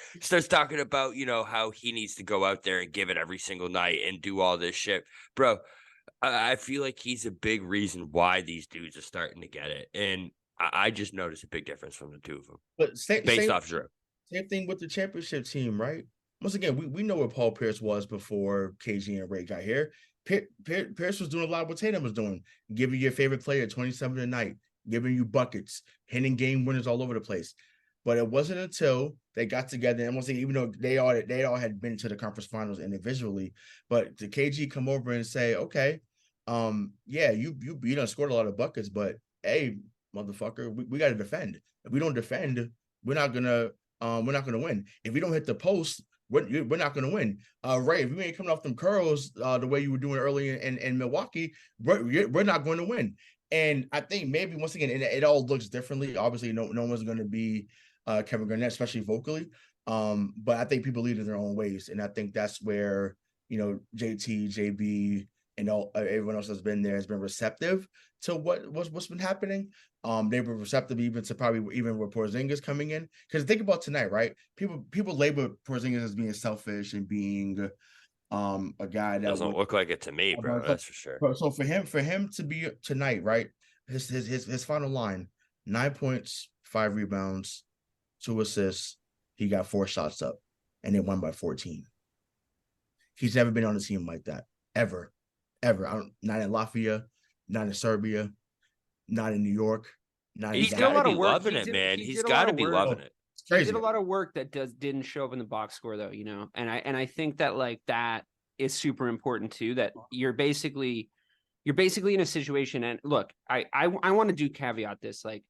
how he needs to go out there and give it every single night and do all this shit, bro. I feel like he's a big reason why these dudes are starting to get it, and I just noticed a big difference from the two of them. But based off Jrue, same thing with the championship team, right? Once again, we know where Paul Pierce was before KG and Ray got here. Pierce was doing a lot of what Tatum was doing, giving your favorite player 27 a night, giving you buckets, hitting game winners all over the place. But it wasn't until they got together, and once again, even though they all had been to the conference finals individually, but the KG come over and say, okay, yeah, you done scored a lot of buckets, but hey, motherfucker, we got to defend. If we don't defend, we're not gonna win. If we don't hit the post, we're not going to win. Ray, if you ain't coming off them curls the way you were doing early in Milwaukee, we're not going to win. And I think maybe, once again, it all looks differently. Obviously, no one's going to be Kevin Garnett, especially vocally. But I think people lead in their own ways. And I think that's where, JT, JB, and everyone else has been receptive to what's been happening. They were receptive even to probably even with Porzingis coming in. Because think about tonight, right? People label Porzingis as being selfish and being a guy that doesn't look like it to me, bro. That's for sure. So for him to be tonight, right? His final line: 9 points, 5 rebounds, 2 assists. He got 4 shots up, and they won by 14. He's never been on a team like that ever. Not in Latvia, not in Serbia, not in New York. He's got to be loving it, man. He's got to be loving it. He did a lot of work that didn't show up in the box score, though, and I think that like that is super important too. That you're basically you're basically in a situation. And look, I want to do caveat this. Like,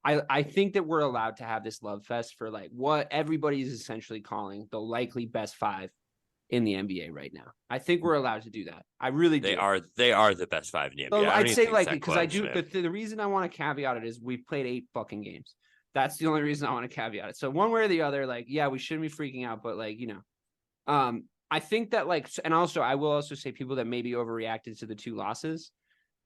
I think that we're allowed to have this love fest for like what everybody is essentially calling the likely best 5 in the NBA right now. I think we're allowed to do that. I really do. They are the best 5 in the NBA. So I'd say like, because I close, do, but the reason I want to caveat it is we've played 8 fucking games. That's the only reason I want to caveat it. So one way or the other, like, yeah, we shouldn't be freaking out, but like, I think that like, and also I will also say people that maybe overreacted to the 2 losses.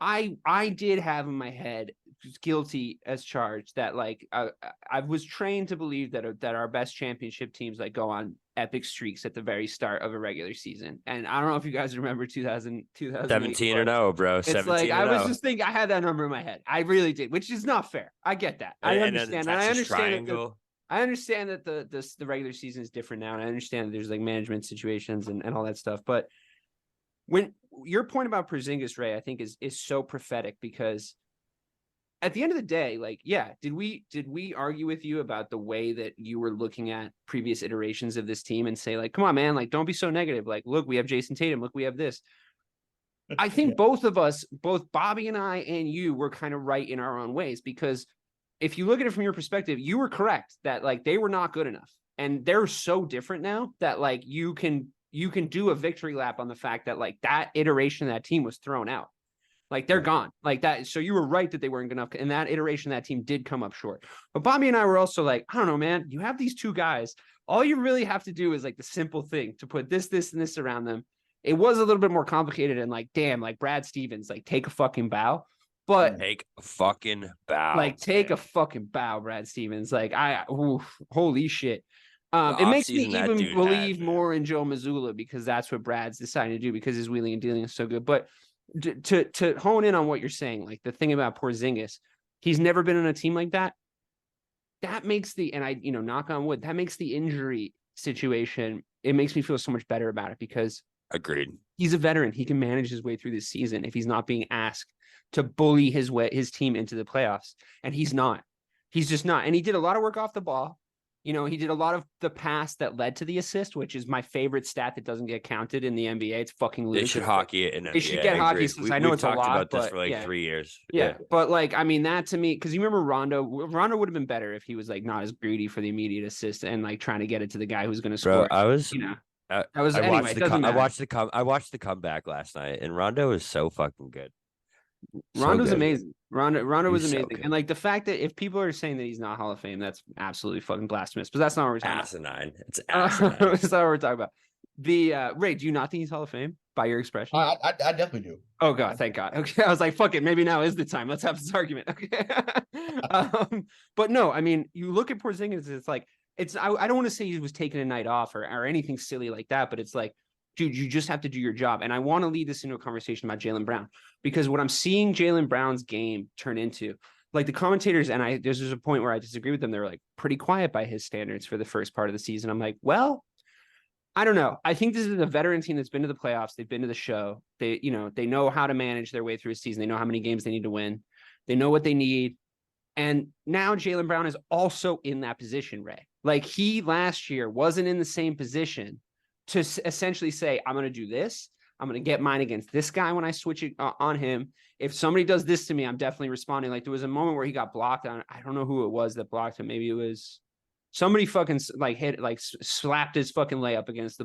I did have in my head, guilty as charged, that like I was trained to believe that our best championship teams like go on epic streaks at the very start of a regular season. And I don't know if you guys remember 2017 17-0, bro. It's 17 like I was just thinking I had that number in my head. I really did, which is not fair. I get that. I understand. And I understand that the regular season is different now, and I understand that there's like management situations and all that stuff. But when your point about Porzingis, Ray, I think is so prophetic, because at the end of the day, like, yeah, did we argue with you about the way that you were looking at previous iterations of this team and say like, come on, man, like, don't be so negative. Like, look, we have Jason Tatum. Look, we have this. I think both of us, both Bobby and I and you, were kind of right in our own ways, because if you look at it from your perspective, you were correct that like they were not good enough, and they're so different now that like you can do a victory lap on the fact that like that iteration of that team was thrown out. Like they're gone like that. So you were right that they weren't good enough. And that iteration of that team did come up short. But Bobby and I were also like, I don't know, man, you have these 2 guys. All you really have to do is like the simple thing to put this, and this around them. It was a little bit more complicated, and like, damn, like Brad Stevens, like take a fucking bow. But take a fucking bow. Like take a fucking bow, Brad Stevens. Like holy shit. It makes me even believe more in Joe Mazzulla, because that's what Brad's deciding to do, because his wheeling and dealing is so good. But to hone in on what you're saying, like the thing about Porzingis, he's never been on a team like that. That makes knock on wood, that makes the injury situation, it makes me feel so much better about it, because agreed, he's a veteran. He can manage his way through this season if he's not being asked to bully his team into the playoffs. And he's not. He's just not. And he did a lot of work off the ball. He did a lot of the pass that led to the assist, which is my favorite stat that doesn't get counted in the NBA. It's fucking ludicrous. They should hockey it in NBA. They should get hockey, since I know it's a lot. We've talked about this for like 3 years. Yeah, but like, I mean, that to me, because you remember Rondo would have been better if he was like not as greedy for the immediate assist and like trying to get it to the guy who's going to score. I watched the comeback last night, and Rondo was so fucking good. Rondo's amazing. Rondo was amazing. So and like the fact that if people are saying that he's not Hall of Fame, that's absolutely fucking blasphemous. But that's not what we're talking asinine. about. It's asinine. That's not what we're talking about. The Ray, do you not think he's Hall of Fame by your expression? I definitely do. Oh God, thank God. Okay, I was like, fuck it, maybe now is the time. Let's have this argument. Okay. But no, I mean, you look at Porzingis, it's like I don't want to say he was taking a night off or anything silly like that, but it's like, dude, you just have to do your job. And I want to lead this into a conversation about Jaylen Brown, because what I'm seeing Jaylen Brown's game turn into, like the commentators, and there's a point where I disagree with them. They're like pretty quiet by his standards for the first part of the season. I'm like, well, I don't know. I think this is a veteran team that's been to the playoffs. They've been to the show. They know how to manage their way through a season. They know how many games they need to win. They know what they need. And now Jaylen Brown is also in that position, Ray. Like he last year wasn't in the same position to essentially say, I'm going to do this. I'm going to get mine against this guy when I switch it on him. If somebody does this to me, I'm definitely responding. Like there was a moment where he got blocked on. I don't know who it was that blocked him. Maybe it was somebody fucking like hit, like slapped his fucking layup against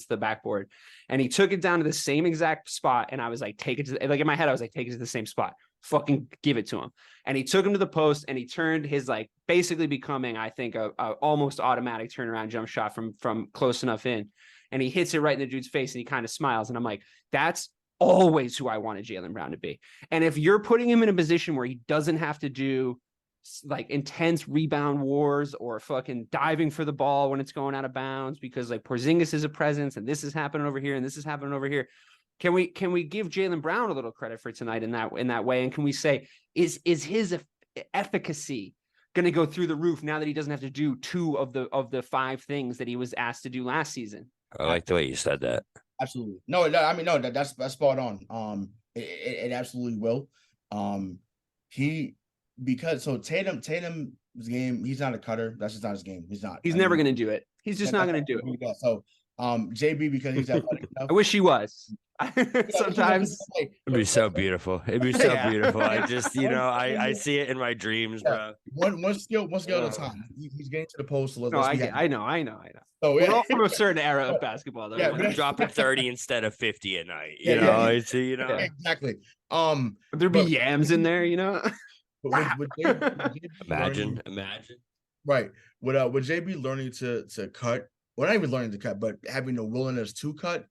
the backboard. And he took it down to the same exact spot. And I was like, take it to, like in my head, I was like, take it to the same spot. Fucking give it to him. And he took him to the post, and he turned his like basically becoming, I think, a almost automatic turnaround jump shot from close enough in. And he hits it right in the dude's face, and he kind of smiles. And I'm like, that's always who I wanted Jaylen Brown to be. And if you're putting him in a position where he doesn't have to do like intense rebound wars or fucking diving for the ball when it's going out of bounds, because like Porzingis is a presence and this is happening over here and this is happening over here. Can we give Jaylen Brown a little credit for tonight in that way? And can we say, is his efficacy going to go through the roof now that he doesn't have to do 2 of the 5 things that he was asked to do last season? I like the way you said that. Absolutely. No, I mean, no, that's spot on. It absolutely will. Because Tatum's game, he's not a cutter. That's just not his game. He's not. He's never going to do it. He's just not going to do it. So, JB, because he's athletic enough. I wish he was. Sometimes It'd be so beautiful. It'd be so beautiful. I just, I see it in my dreams, bro. One skill at a time. He's getting to the post. So no, I know. So We're all from a certain era of basketball, though. Yeah, I'm dropping 30 instead of 50 at night. Exactly. There'd be yams in there, But with JB Imagine. right. With JB learning to cut, well, not even learning to cut, but having the willingness to cut,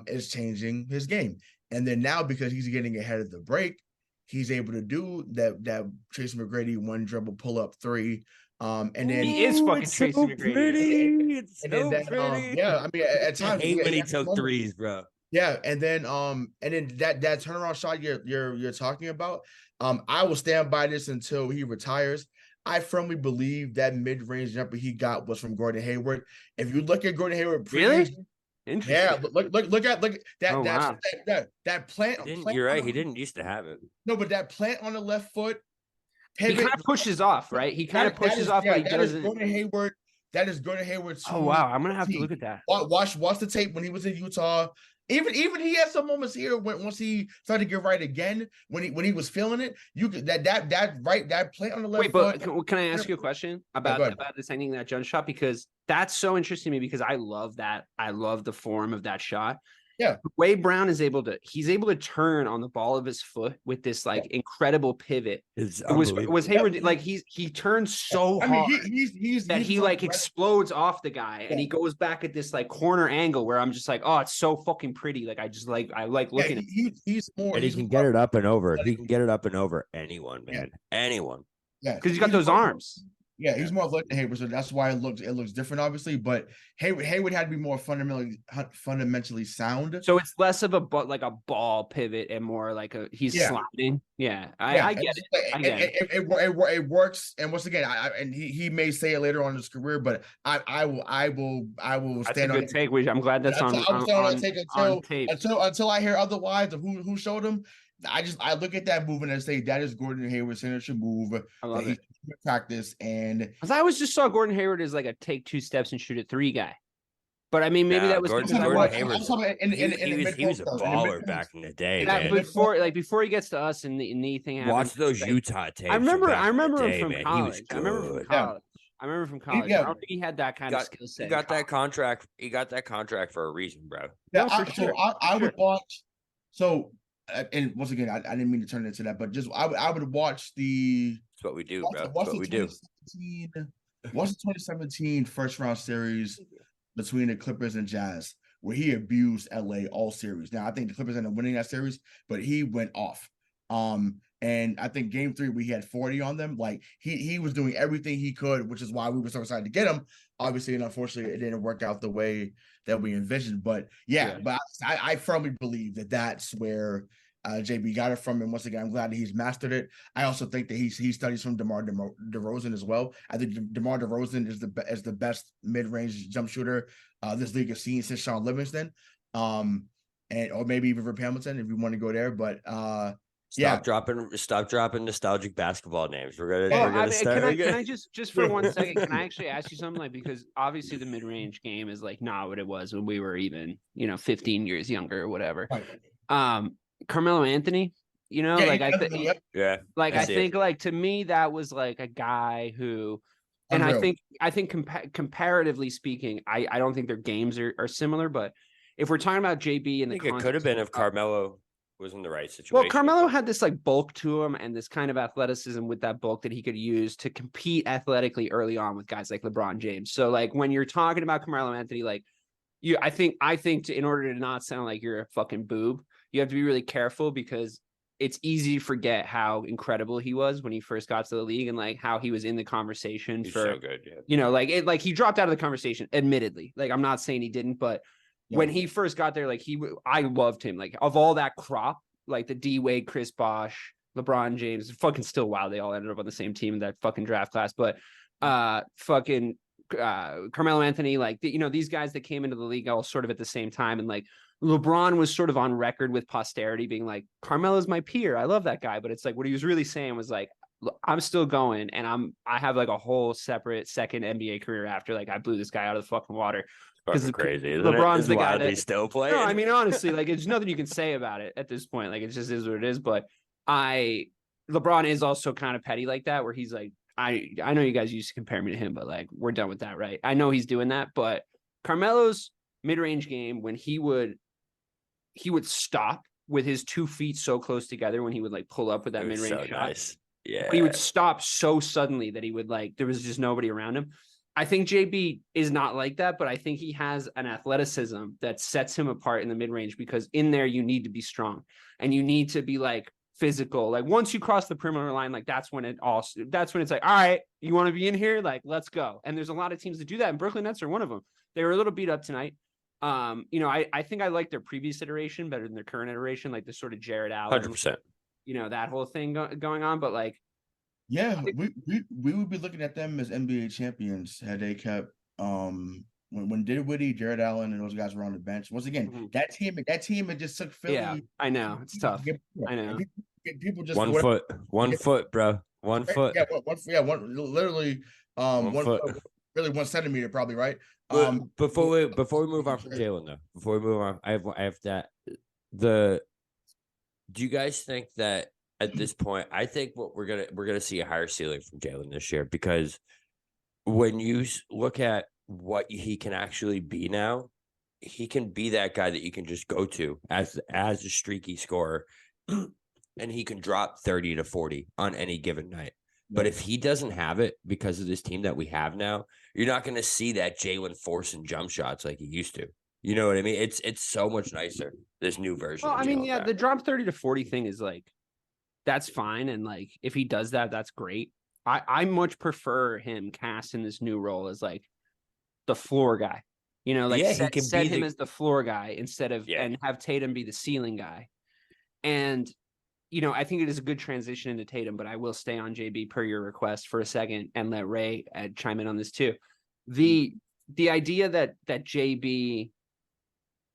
is changing his game. And then now, because he's getting ahead of the break, he's able to do that Tracy McGrady one dribble pull up three. And then he is fucking Tracy McGrady. It's so pretty. Yeah, I mean, at times I hate when he took threes, bro. Yeah, and then that turnaround shot you're talking about, I will stand by this until he retires. I firmly believe that mid-range jumper he got was from Gordon Hayward. If you look at Gordon Hayward, Really? Interesting. Yeah, look at that. Oh, wow. that plant. You're right. He didn't used to have it. No, but that plant on the left foot. He kind of pushes off, right? He kind of pushes off, but he doesn't. Gordon Hayward. That is Gordon Hayward. Oh wow, I'm gonna have to look at that. Watch the tape when he was in Utah. Even he had some moments here once he started to get right again when he was feeling it. You could that play on the left. Wait, but can I ask you a question about this ending that jump shot, because that's so interesting to me, because I love that. I love the form of that shot. Yeah, Wade Brown is able to turn on the ball of his foot with this incredible pivot. It was Hayward, like he turns so hard that he explodes off the guy, and he goes back at this corner angle where I'm just like, oh, it's so fucking pretty. Like I like looking at it. He can get it up and over. He can get it up and over anyone, man. Anyone. Yeah, because he's got those arms. Yeah, he's more athletic than Hayward, so that's why it looks different, obviously. But Hayward had to be more fundamentally sound. So it's less of a ball pivot and more like he's sliding. Yeah, I get it. It works. And once again, and he may say it later on in his career, but I will stand on it. That's a good take. I'm glad that's on tape. Until I hear otherwise of who showed him. I look at that move and I say that is Gordon Hayward's signature move. I love it. Practice, and because I always just saw Gordon Hayward as a take two steps and shoot it three guy. But I mean, maybe that was Gordon Hayward. He was a baller back in the day, man. Before he gets to us and the knee thing happened. Watch those Utah tapes. I remember him from college. I remember from college. I don't think he had that kind of skill set. He got that contract. He got that contract for a reason, bro. Yeah, I would watch. So. And once again, I didn't mean to turn it into that, but just I would watch the. That's what we do, bro. That's what we do. Watch the 2017 first round series between the Clippers and Jazz, where he abused LA all series. Now I think the Clippers ended up winning that series, but he went off. And I think game 3 we had 40 on them. Like he was doing everything he could, which is why we were so excited to get him. Obviously, and unfortunately, it didn't work out the way that we envisioned. But but I firmly believe that that's where JB got it from. And once again, I'm glad that he's mastered it. I also think that he studies from DeMar DeRozan as well. I think DeMar DeRozan is the best mid-range jump shooter this league has seen since Sean Livingston, or maybe even Rip Hamilton if you want to go there. But Stop dropping nostalgic basketball names. We're gonna start. Can I just for 1 second? Can I actually ask you something? Because obviously the mid-range game is not what it was when we were even 15 years younger or whatever. Carmelo Anthony, I think to me that was a guy who, and unreal. I think comparatively speaking, I don't think their games are similar. But if we're talking about JB and I think it could have been if Carmelo was in the right situation. Well, Carmelo had this bulk to him and this kind of athleticism with that bulk that he could use to compete athletically early on with guys like LeBron James. So when you're talking about Carmelo Anthony, I think in order to not sound like you're a fucking boob, you have to be really careful, because it's easy to forget how incredible he was when he first got to the league, and how he was in the conversation. He's so good, yeah. He dropped out of the conversation, admittedly. I'm not saying he didn't, but when he first got there, I loved him. Of all that crop, the D Wade, Chris Bosh, LeBron James, fucking still wild. They all ended up on the same team in that fucking draft class, but Carmelo Anthony, these guys that came into the league all sort of at the same time, and LeBron was sort of on record with posterity being Carmelo's my peer. I love that guy. But it's what he was really saying was I'm still going, and I have a whole separate second NBA career after I blew this guy out of the fucking water. Fucking crazy, isn't LeBron's it? the guy Wild that he's still playing. No, I mean honestly, like there's nothing you can say about it at this point. Like it just is what it is. But LeBron is also kind of petty like that, where he's like, I know you guys used to compare me to him, but like we're done with that, right? I know he's doing that, but Carmelo's mid-range game when he would stop with his 2 feet so close together when he would like pull up with that mid-range so shot. nice. Yeah, But he would stop so suddenly that he would like there was just nobody around him. I think JB is not like that, but I think he has an athleticism that sets him apart in the mid-range because in there you need to be strong and you need to be like physical. Like once you cross the perimeter line, like that's when it's like, all right, you want to be in here? Like, let's go. And there's a lot of teams that do that. And Brooklyn Nets are one of them. They were a little beat up tonight. I think I like their previous iteration better than their current iteration, like the sort of Jared Allen, 100%. That whole thing going on. But like, yeah, we would be looking at them as NBA champions had they kept when Dinwiddie, Jared Allen, and those guys were on the bench. Once again, that team it just took Philly. Yeah, I know it's tough. I know people just 1 foot, 1 foot, bro, 1 foot. Literally, 1 foot, really 1 centimeter, probably, right? Before we move on from Jalen, though, before we move on, I have that. Do you guys think that at this point, I think what we're gonna see a higher ceiling from Jalen this year, because when you look at what he can actually be now, he can be that guy that you can just go to as a streaky scorer, and he can drop 30 to 40 on any given night. But if he doesn't have it because of this team that we have now, you're not going to see that Jalen forcing jump shots like he used to. You know what I mean? It's so much nicer, this new version. Well, I mean, yeah, the drop 30 to 40 thing is like, that's fine. And like, if he does that, that's great. I much prefer him cast in this new role as like the floor guy, set him as the floor guy instead of, and have Tatum be the ceiling guy. And, I think it is a good transition into Tatum, but I will stay on JB per your request for a second and let Ray chime in on this too. The idea that JB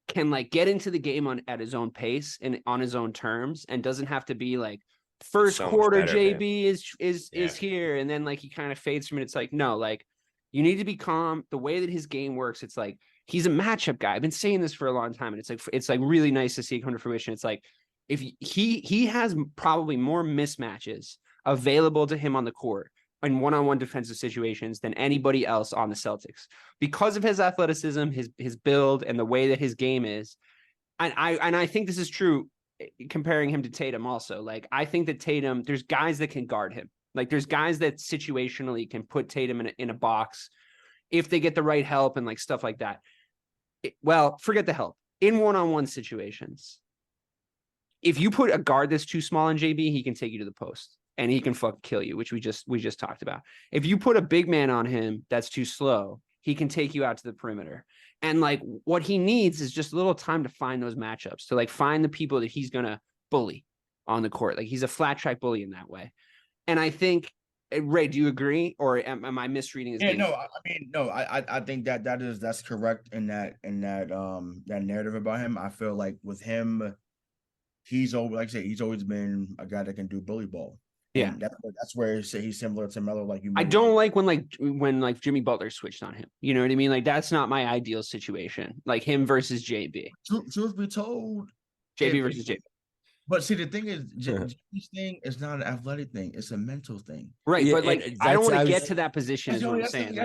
can like get into the game at his own pace and on his own terms and doesn't have to be like first quarter better, JB is here. And then like he kind of fades from it. It's like, no, like you need to be calm. The way that his game works, it's like, he's a matchup guy. I've been saying this for a long time. And it's like really nice to see it come to fruition. It's like, if he has probably more mismatches available to him on the court in one-on-one defensive situations than anybody else on the Celtics because of his athleticism, his build, and the way that his game is. And I think this is true comparing him to Tatum also. Like, I think that Tatum, there's guys that can guard him. Like, there's guys that situationally can put Tatum in a box if they get the right help and like stuff like that. Well, forget the help. In one-on-one situations, if you put a guard that's too small on JB, he can take you to the post and he can fucking kill you, which we just talked about. If you put a big man on him that's too slow, he can take you out to the perimeter. And like what he needs is just a little time to find those matchups, to like find the people that he's going to bully on the court. Like he's a flat track bully in that way. And I think, Ray, do you agree, or am I misreading his game? I think that's correct in that narrative about him. I feel like with him, he's always been a guy that can do bully ball. Yeah, and that's where he's similar to Melo. Like I don't like when Jimmy Butler switched on him. You know what I mean? Like that's not my ideal situation. Like him versus JB. Truth be told, JB versus JB. But see, the thing is, JB's thing is not an athletic thing; it's a mental thing. Right, yeah, but like I don't want to get to that position. Is what I'm saying.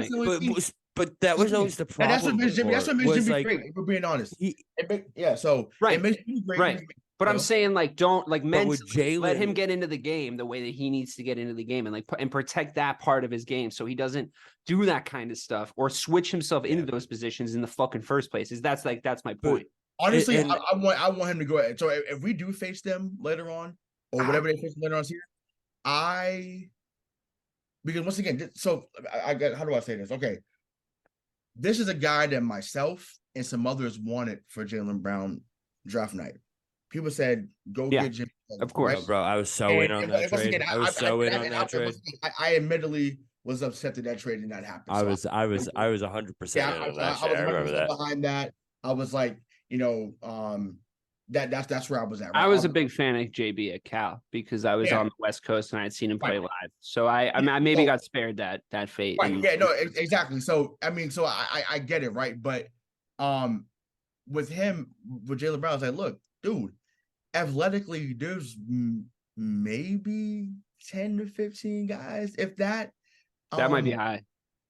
But that was always the problem. That's what makes Jimmy great. If we're being honest, it makes me great. Right. But I'm saying, like, don't like mentally let him get into the game the way that he needs to get into the game, and like and protect that part of his game so he doesn't do that kind of stuff or switch himself into those positions in the fucking first place. That's my point. Honestly, I want him to go ahead. So if we do face them later on, or whatever they face later on here, because once again, so I got, how do I say this? Okay, this is a guy that myself and some others wanted for Jaylen Brown draft night. People said, go get Jimmy. Of course. Right? Bro, I was so in on that trade. Again, I was so in on that trade. I admittedly was upset that trade did not happen. I was 100% in on that trade. I remember that. Behind that, I was like, that's where I was at. Right? I was a big fan of JB at Cal because I was on the West Coast and I had seen him play live. So I maybe got spared that fate. Right. Exactly. So I get it, right? But with him, with Jaylen Brown, I was like, look, dude, athletically, there's maybe 10 to 15 guys, if that. That might be high.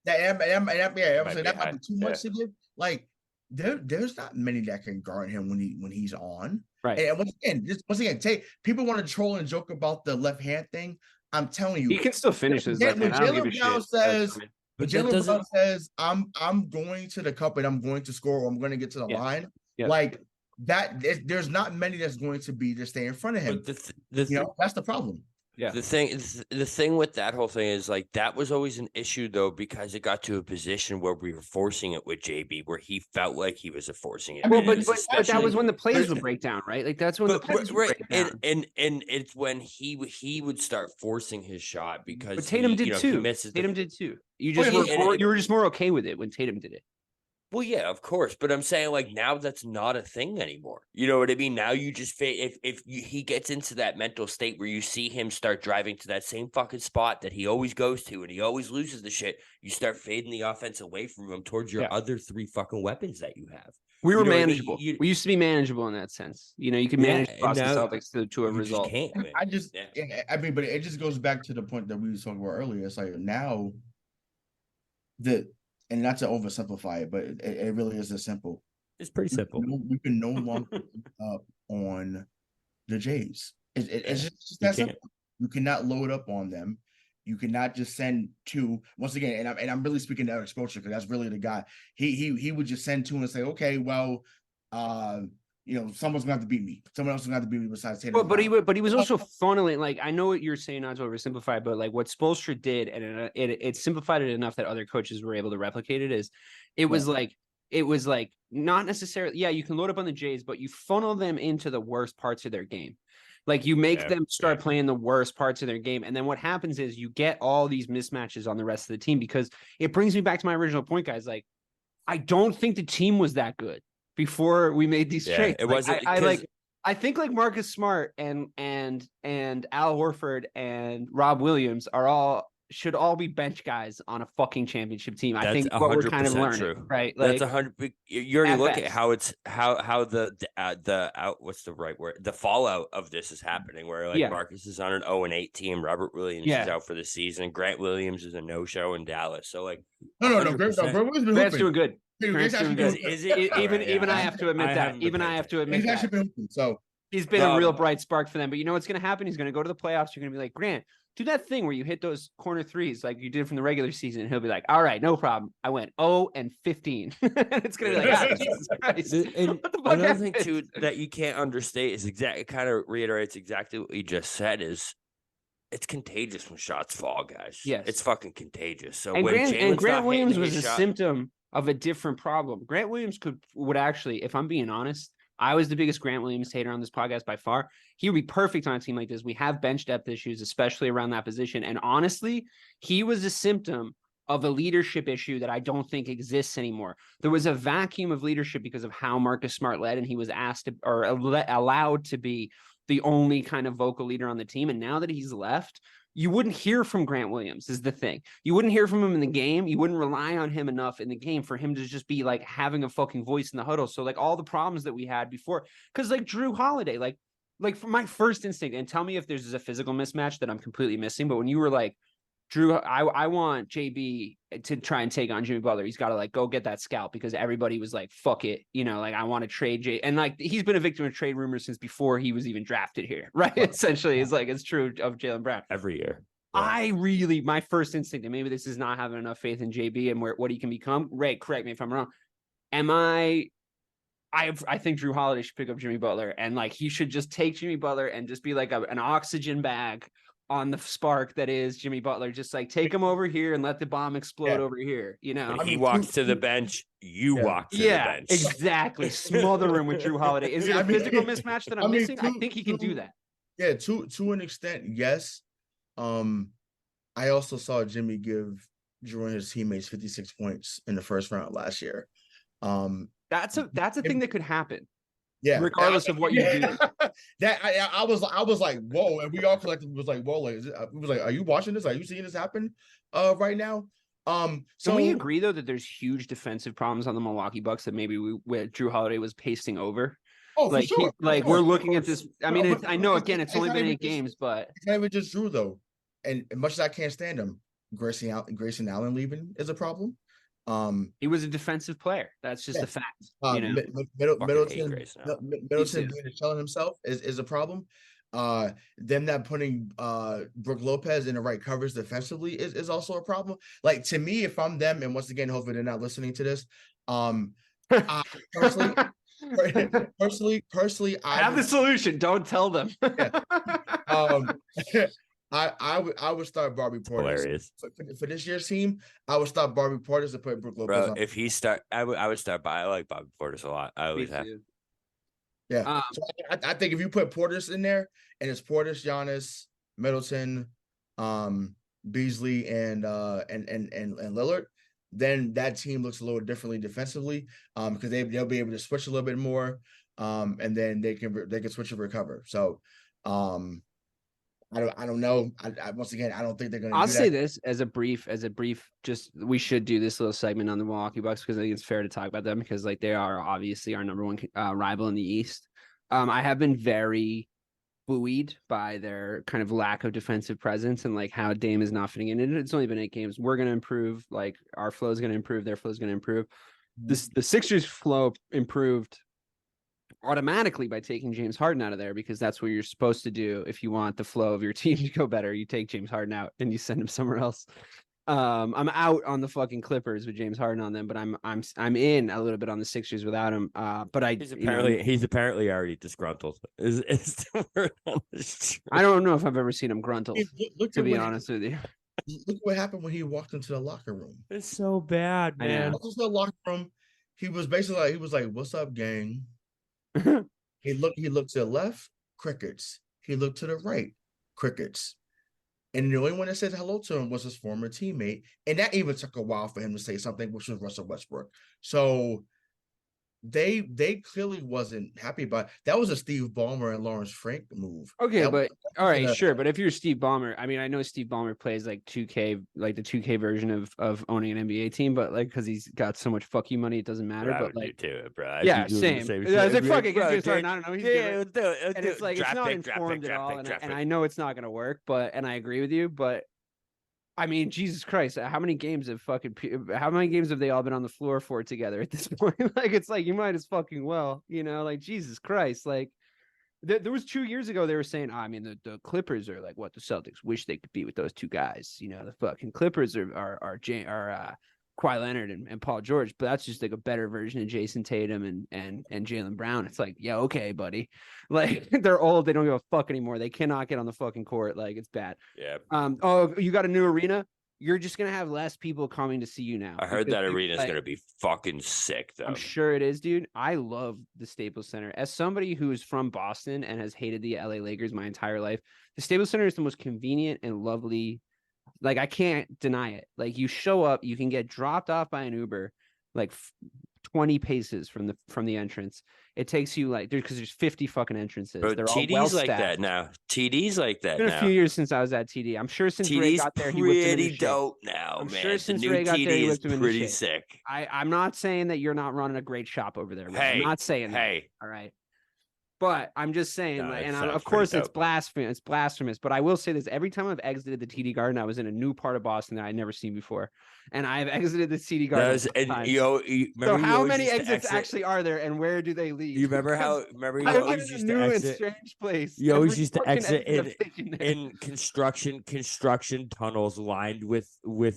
That might be high. too much to give. Like, there's not many that can guard him when he's on. Right. And once again, people want to troll and joke about the left hand thing. I'm telling you, he can still finish his left hand. Jaylen Brown says, I'm going to the cup and I'm going to score, or I'm going to get to the line. Yeah. Like that, there's not many that's going to be to stay in front of him. That's the problem. Yeah. The thing with that whole thing is like that was always an issue though, because it got to a position where we were forcing it with JB, where he felt like he was forcing it. Well, but that was when the plays would break down, right? Like that's when the plays would break down. And it's when he would start forcing his shot because but Tatum did too. Tatum did too. You were just more okay with it when Tatum did it. Well, yeah, of course, but I'm saying like now that's not a thing anymore. You know what I mean? Now you just he gets into that mental state where you see him start driving to that same fucking spot that he always goes to and he always loses the shit. You start fading the offense away from him towards your other 3 fucking weapons that you have. We were manageable. We used to be manageable in that sense. You know, you can manage Boston Celtics to a result. But it just goes back to the point that we were talking about earlier. It's like now and not to oversimplify it, but it really is this simple. It's pretty simple. You can no longer up on the Jays. It's just that simple. You cannot load up on them. You cannot just send 2. Once again, and I'm really speaking to Eric Spoelstra because that's really the guy. He would just send 2 and say, okay, well, someone's gonna have to beat me. Someone else is gonna have to beat me besides Tatum. But he was also funneling. Like, I know what you're saying, not to oversimplify, but like what Spoelstra did, and it simplified it enough that other coaches were able to replicate it. It was like not necessarily. Yeah, you can load up on the Jays, but you funnel them into the worst parts of their game. Like you make them start playing the worst parts of their game, and then what happens is you get all these mismatches on the rest of the team. Because it brings me back to my original point, guys. Like, I don't think the team was that good before we made these trades. It wasn't. I think like Marcus Smart and Al Horford and Rob Williams should all be bench guys on a fucking championship team. I think what we're kind of learning, true. Right? Like, that's 100. You already look at how it's how the what's the right word? The fallout of this is happening. Where like Marcus is on an 0-8 team. Robert Williams is out for the season. Grant Williams is a no-show in Dallas. So like, no. Grant's doing good. Is it even I have to admit that. Even I have to admit that. So he's been a real bright spark for them. But you know what's going to happen? He's going to go to the playoffs. You're going to be like, Grant, do that thing where you hit those corner threes like you did from the regular season. And he'll be like, all right, no problem. I went 0-15. It's going to be like, Jesus Christ. And another thing too that you can't understate is it kind of reiterates exactly what you just said is it's contagious when shots fall, guys. Yes. It's fucking contagious. So and when Grant Williams was a symptom of a different problem. Grant Williams would actually, if I'm being honest, I was the biggest Grant Williams hater on this podcast by far. He would be perfect on a team like this. We have bench depth issues, especially around that position. And honestly, he was a symptom of a leadership issue that I don't think exists anymore. There was a vacuum of leadership because of how Marcus Smart led, and he was asked to, or allowed to be the only kind of vocal leader on the team. And now that he's left, you wouldn't hear from Grant Williams is the thing. You wouldn't hear from him in the game. You wouldn't rely on him enough in the game for him to just be like having a fucking voice in the huddle. So like all the problems that we had before, because like Jrue Holiday, like for my first instinct, and tell me if there's a physical mismatch that I'm completely missing. But when you were like, Jrue, I want JB to try and take on Jimmy Butler. He's got to like go get that scalp because everybody was like, fuck it. You know, like I want to trade Jay. And like, he's been a victim of trade rumors since before he was even drafted here. Right. Essentially it's true of Jaylen Brown every year. Yeah. My first instinct, and maybe this is not having enough faith in JB and what he can become. Ray, correct me if I'm wrong. I think Jrue Holiday should pick up Jimmy Butler, and like he should just take Jimmy Butler and just be like an oxygen bag on the spark that is Jimmy Butler. Just like take him over here and let the bomb explode over here. You know, when he walks to the bench, you walk to the bench. Exactly. Smother him with Jrue Holiday. Is it a physical mismatch that I'm missing? I think he can do that. Yeah, to an extent, yes. I also saw Jimmy give Jrue and his teammates 56 points in the first round last year. That's a thing that could happen. Yeah, regardless of what you do. I was like, whoa, and we all collectively was like, whoa, like, it was like, are you watching this? Are you seeing this happen right now? Can we agree though that there's huge defensive problems on the Milwaukee Bucks that maybe where Jrue Holiday was pasting over? Oh, for sure. We're looking at this. I mean, But I know again, it's only not been even 8 games, but it's not even just Jrue though. And as much as I can't stand him, Grayson Allen leaving is a problem. he was a defensive player. That's just Yeah. a fact. Middleton too. being a shell himself is a problem. Them not putting Brook Lopez in the right covers defensively is also a problem. Like, to me, if I'm them, and once again, hopefully they're not listening to this. I personally, I have the solution. Don't tell them. I would start Bobby Portis. Hilarious. For this year's team, I would start Bobby Portis and put Brook Lopez on. If he start, I would start by. I like Bobby Portis a lot. I always have. Yeah. So I think if you put Portis in there, and it's Portis, Giannis, Middleton, Beasley, and Lillard, then that team looks a little differently defensively, because they'll be able to switch a little bit more, and then they can switch and recover. So I don't know. I once again, I don't think they're going to. I'll say this as a brief. Just we should do this little segment on the Milwaukee Bucks because I think it's fair to talk about them because like they are obviously our number one rival in the East. I have been very buoyed by their kind of lack of defensive presence and like how Dame is not fitting in. And it's only been 8 games. We're going to improve. Like our flow is going to improve. Their flow is going to improve. The Sixers flow improved automatically by taking James Harden out of there because that's what you're supposed to do if you want the flow of your team to go better. You take James Harden out and you send him somewhere else. I'm out on the fucking Clippers with James Harden on them, but I'm in a little bit on the Sixers without him. But he's apparently already disgruntled. Is the word on this? I don't know if I've ever seen him gruntled. To be honest with you, look what happened when he walked into the locker room. It's so bad, man. Walked into the locker room. He was basically like, "What's up, gang?" He looked to the left, crickets. He looked to the right, crickets. And the only one that said hello to him was his former teammate. And that even took a while for him to say something, which was Russell Westbrook. So they clearly wasn't happy about it. That was a Steve Ballmer and Lawrence Frank move. Okay, but all right, sure. But if you're Steve Ballmer, I mean, I know Steve Ballmer plays like 2K, like the 2K version of owning an NBA team, but like because he's got so much fuck you money, it doesn't matter. But like, too, bro. Yeah, same. I was like, fuck it, I don't know. Yeah, and it's like it's not informed at all, and I know it's not going to work. But and I agree with you, but. I mean, Jesus Christ, how many games have they all been on the floor for together at this point? Like, it's like, you might as fucking well, like, Jesus Christ. Like, there was 2 years ago, they were saying, I mean, the Clippers are like what the Celtics wish they could be with those two guys. The fucking Clippers are Kawhi Leonard and Paul George, but that's just like a better version of Jason Tatum and Jaylen Brown. It's like, yeah, okay, buddy. Like they're old, they don't give a fuck anymore. They cannot get on the fucking court. Like it's bad. Yeah. Oh, you got a new arena? You're just gonna have less people coming to see you now. I heard that arena is gonna be fucking sick, though. I'm sure it is, dude. I love the Staples Center. As somebody who is from Boston and has hated the LA Lakers my entire life, the Staples Center is the most convenient and lovely. Like, I can't deny it. Like, you show up, you can get dropped off by an Uber, like 20 paces from the entrance. It takes you because there's 50 fucking entrances. Bro, they're TD's all well like that now. TD's like that now. It's been a few years since I was at TD. I'm sure since TD's Ray got there, he whipped him in dope now, I'm man. sure since the new Ray got TD there, he is whipped him in pretty shape. sick. I'm not saying that you're not running a great shop over there. Hey, I'm not saying that. All right. But I'm just saying, of course, it's blasphemous. It's blasphemous. But I will say this: every time I've exited the TD Garden, I was in a new part of Boston that I'd never seen before, and I've exited the TD Garden. So how many exits actually are there, and where do they lead? You remember how? Remember you always used to exit. Strange place. You always used to exit in construction tunnels lined with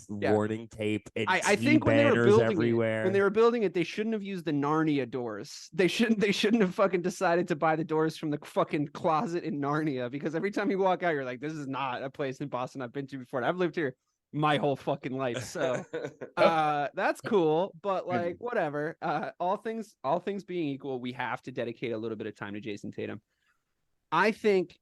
warning tape and I think when they were building everywhere. When they were building it, they shouldn't have used the Narnia doors. They shouldn't have fucking decided to buy the doors from the fucking closet in Narnia, because every time you walk out, you're like, this is not a place in Boston I've been to before. And I've lived here my whole fucking life. So that's cool. But like, whatever. All things being equal, we have to dedicate a little bit of time to Jason Tatum. I think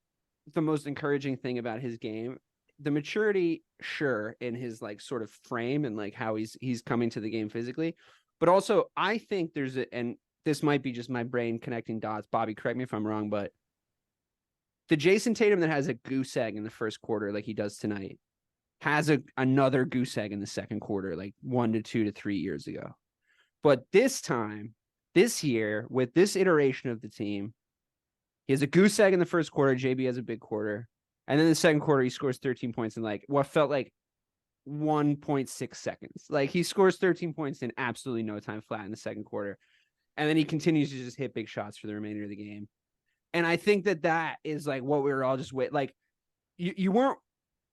the most encouraging thing about his game, the maturity, sure, in his like sort of frame and like how he's coming to the game physically, but also I think and this might be just my brain connecting dots. Bobby, correct me if I'm wrong, but the Jason Tatum that has a goose egg in the first quarter, like he does tonight, has another goose egg in the second quarter, like 1 to 2 to 3 years ago. But this year, with this iteration of the team, he has a goose egg in the first quarter. JB has a big quarter. And then the second quarter, he scores 13 points in like what felt like 1.6 seconds. Like he scores 13 points in absolutely no time flat in the second quarter. And then he continues to just hit big shots for the remainder of the game. And I think that is like what we were all just waiting. Like you weren't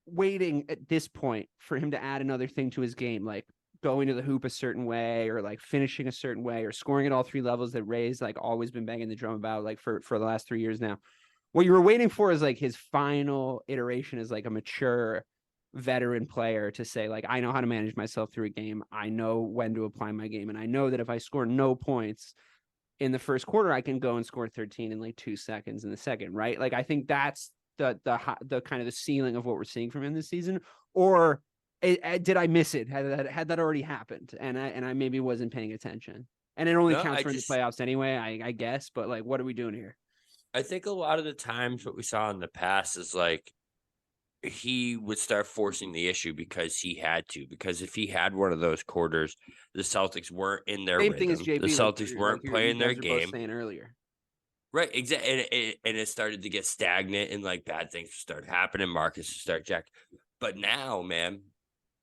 waiting at this point for him to add another thing to his game, like going to the hoop a certain way or like finishing a certain way or scoring at all three levels that Ray's like always been banging the drum about like for the last 3 years now. What you were waiting for is like his final iteration as like a mature veteran player to say like, I know how to manage myself through a game. I know when to apply my game. And I know that if I score no points in the first quarter, I can go and score 13 in like 2 seconds in the second, right? Like, I think that's the kind of the ceiling of what we're seeing from him this season. Or did I miss it? Had that already happened? And I maybe wasn't paying attention. And it only counts for the playoffs anyway, I guess. But like, what are we doing here? I think a lot of the times what we saw in the past is like he would start forcing the issue because he had to. Because if he had one of those quarters, the Celtics weren't in their same rhythm. thing as JB. The Celtics weren't playing their game. Saying earlier. Right, exactly, and it started to get stagnant, and like bad things start happening. Marcus would start jack, but now, man,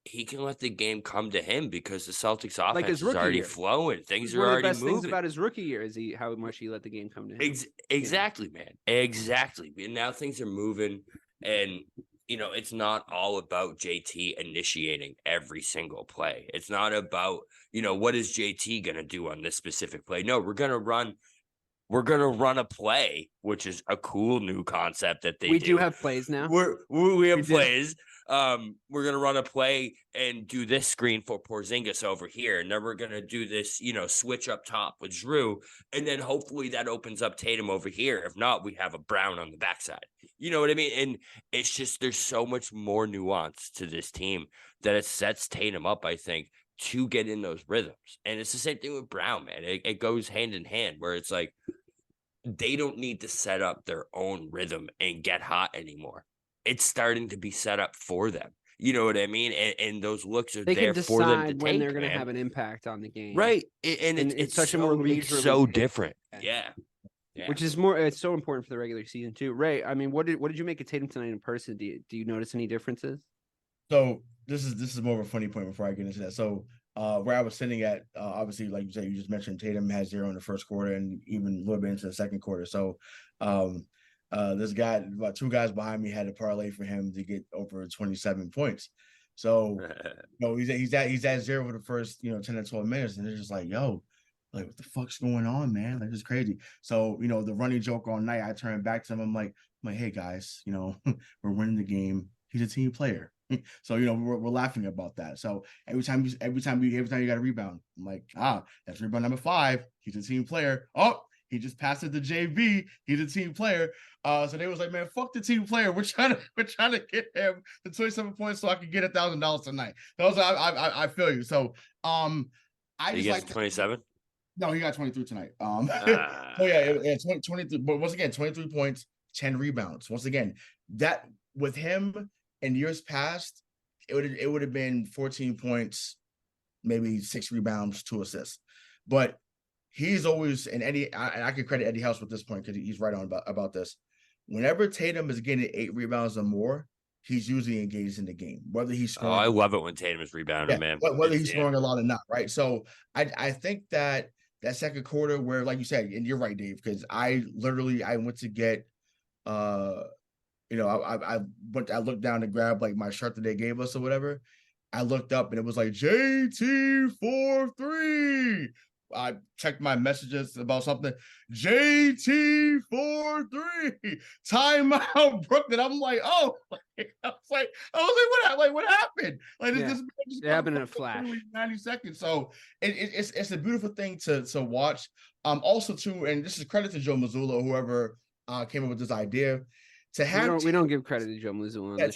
he can let the game come to him because the Celtics offense is already flowing. Things are already moving. One of the best things about his rookie year is how much he let the game come to him. Exactly, man, exactly. And now things are moving, and it's not all about JT initiating every single play. It's not about what is JT gonna do on this specific play. No, we're gonna run a play, which is a cool new concept that we do have plays now. We have plays. We're gonna run a play and do this screen for Porzingis over here, and then we're gonna do this, switch up top with Jrue, and then hopefully that opens up Tatum over here. If not, we have a Brown on the backside. You know what I mean? And it's just there's so much more nuance to this team that it sets Tatum up, I think, to get in those rhythms. And it's the same thing with Brown, man. It goes hand in hand where it's like they don't need to set up their own rhythm and get hot anymore. It's starting to be set up for them. You know what I mean? And those looks are there for them to take, when they're going to have an impact on the game. Right. And it's such a more leisurely, so different. Yeah. Which is more, it's so important for the regular season too. Ray, I mean, what did you make of Tatum tonight in person? Do you notice any differences? So this is more of a funny point before I get into that. So where I was sitting at, obviously, like you said, you just mentioned Tatum had 0 in the first quarter and even a little bit into the second quarter. So this guy, about 2 guys behind me, had a parlay for him to get over 27 points. So he's at 0 for the first 10 to 12 minutes, and it's just like, yo, like what the fuck's going on, man? Like, it's crazy. So the running joke all night, I turned back to him. I'm like, hey guys, we're winning the game. He's a team player. So we're laughing about that. So every time you got a rebound, I'm like, that's rebound number 5. He's a team player. Oh, he just passed it to JB. He's a team player. So they was like, man, fuck the team player. We're trying to get him to 27 points so I can get $1,000 tonight. Those I feel you. So he gets 27. No, he got 23 tonight. So yeah, 23. But once again, 23 points, 10 rebounds. Once again, that with him. In years past, it would have been 14 points, maybe 6 rebounds, 2 assists. But he's always, and I can credit Eddie House with this point because he's right on about this. Whenever Tatum is getting 8 rebounds or more, he's usually engaged in the game. Whether he's scoring, I love it when Tatum is rebounding, man. Whether he's scoring a lot or not, right? So I think that second quarter where, like you said, and you're right, Dave, because I went to get I looked down to grab like my shirt that they gave us or whatever. I looked up and it was like JT43. I checked my messages about something. JT43. Timeout, Brooklyn. I'm like, oh, what happened? Like this it happened in a flash. 90 seconds. So it's a beautiful thing to watch. Also too, and this is credit to Joe Mazzulla, whoever came up with this idea. We don't give credit to Joe Mazzulla on Yeah, this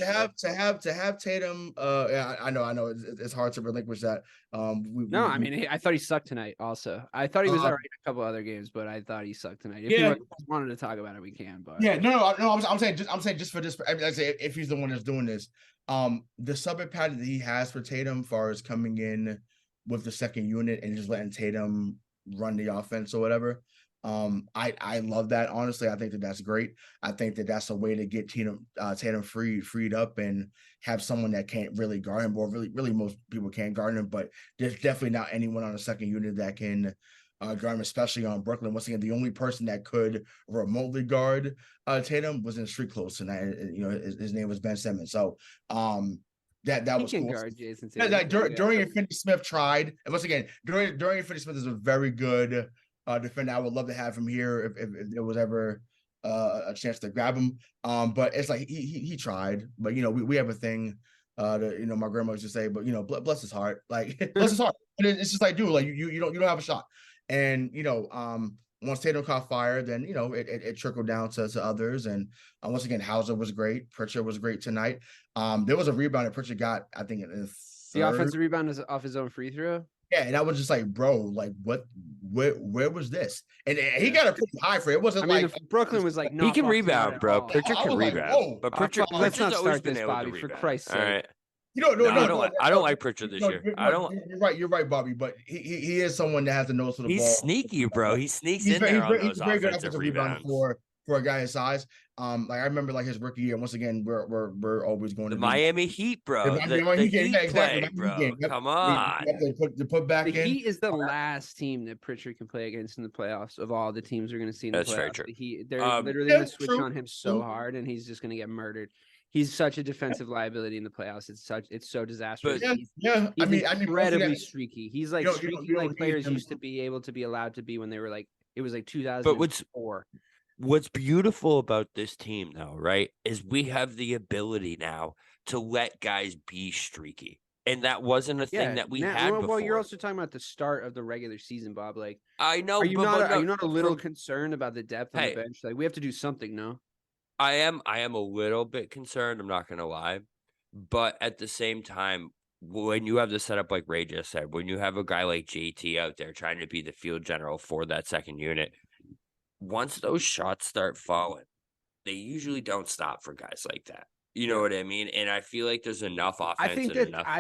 to have Tatum. Yeah, I know it's hard to relinquish that. I mean, I thought he sucked tonight. Also, I thought he was all right in a couple other games, but I thought he sucked tonight. If you wanted to talk about it, we can. But I'm saying just for this. I mean, I say if he's the one that's doing this, the sub pattern that he has for Tatum, far as coming in with the second unit and just letting Tatum run the offense or whatever. I love that. Honestly, I think that's great. I think that's a way to get Tatum freed up and have someone that can't really guard him, or really most people can't guard him, but there's definitely not anyone on the second unit that can guard him, especially on Brooklyn. Once again, the only person that could remotely guard Tatum was in street clothes tonight. His name was Ben Simmons. So that was cool. Guard Jason Dorian Finney-Smith tried, and once again, Dorian Finney-Smith is a very good defender. I would love to have him here if there was ever a chance to grab him. But it's like he tried. But we have a thing that my grandma used to say. But bless his heart, like bless his heart. And it's just like, dude, like you don't have a shot. And once Tatum caught fire, then it trickled down to others. And once again, Hauser was great. Pritchard was great tonight. There was a rebound that Pritchard got, I think, in the offensive rebound is off his own free throw. Yeah, and I was just like, bro, like what? Where was this? And he got a pretty high for it. It wasn't Brooklyn was like, he can rebound, bro. Pritchard can rebound, but Pritchard. Let's not start this, Bobby, for Christ's sake. All right. No, I don't like Pritchard this year. You're right, Bobby. But he is someone that has the nose for the ball. He's sneaky, bro. He sneaks in there on those offensive rebounds for a guy his size. Like I remember, like his rookie year. Once again, we're always going to the Miami Heat, bro. The Heat play, bro. Come on. To put back the in. Heat is the last team that Pritchard can play against in the playoffs of all the teams we're going to see in the playoffs. Very true. They're literally going to switch on him so hard, and he's just going to get murdered. He's such a defensive liability in the playoffs. It's so disastrous. But, he's incredibly streaky. He's like streaky like players used to be able to be allowed to be when they were like, it was like 2004. What's beautiful about this team, though, right, is we have the ability now to let guys be streaky. And that wasn't a thing that we had before. Well, you're also talking about the start of the regular season, Bob. Like, I know. Are you not a little concerned about the depth of the bench? Like, we have to do something, no? I am a little bit concerned. I'm not going to lie. But at the same time, when you have the setup like Ray just said, when you have a guy like JT out there trying to be the field general for that second unit, once those shots start falling, they usually don't stop for guys like that. You know what I mean? And I feel like there's enough offense. I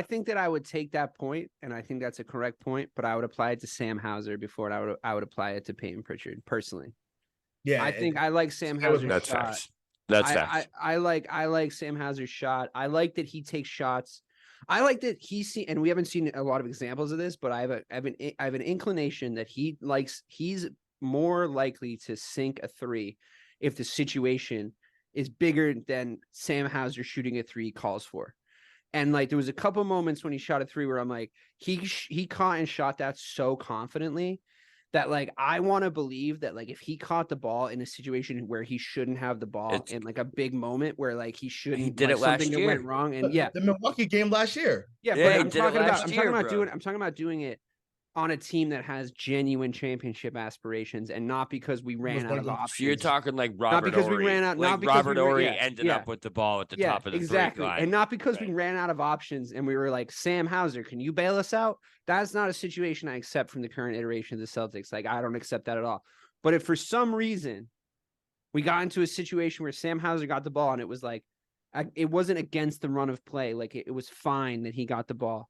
think that I would take that point, and I think that's a correct point, but I would apply it to Sam Hauser before I would apply it to Peyton Pritchard personally. Yeah, I think I like Sam Hauser's shot. That's facts. I like Sam Hauser's shot. I like that he takes shots. I like that and we haven't seen a lot of examples of this, but I have an inclination that he's more likely to sink a three if the situation is bigger than Sam Hauser shooting a three calls for. And like there was a couple moments when he shot a three where I'm like, he caught and shot that so confidently that like I want to believe that like if he caught the ball in a situation where he shouldn't have the ball in like a big moment where like he shouldn't, he did it last year. Went wrong, and the Milwaukee game last year. But I'm talking about doing it on a team that has genuine championship aspirations, and not because we ran out of options. You're talking like Robert not because Horry. We ran out. Like not because Robert Horry ended up with the ball at the top of the exactly. line. And not because we ran out of options and we were like, Sam Hauser, can you bail us out? That's not a situation I accept from the current iteration of the Celtics. Like, I don't accept that at all. But if for some reason we got into a situation where Sam Hauser got the ball and it was like, it wasn't against the run of play. Like it was fine that he got the ball.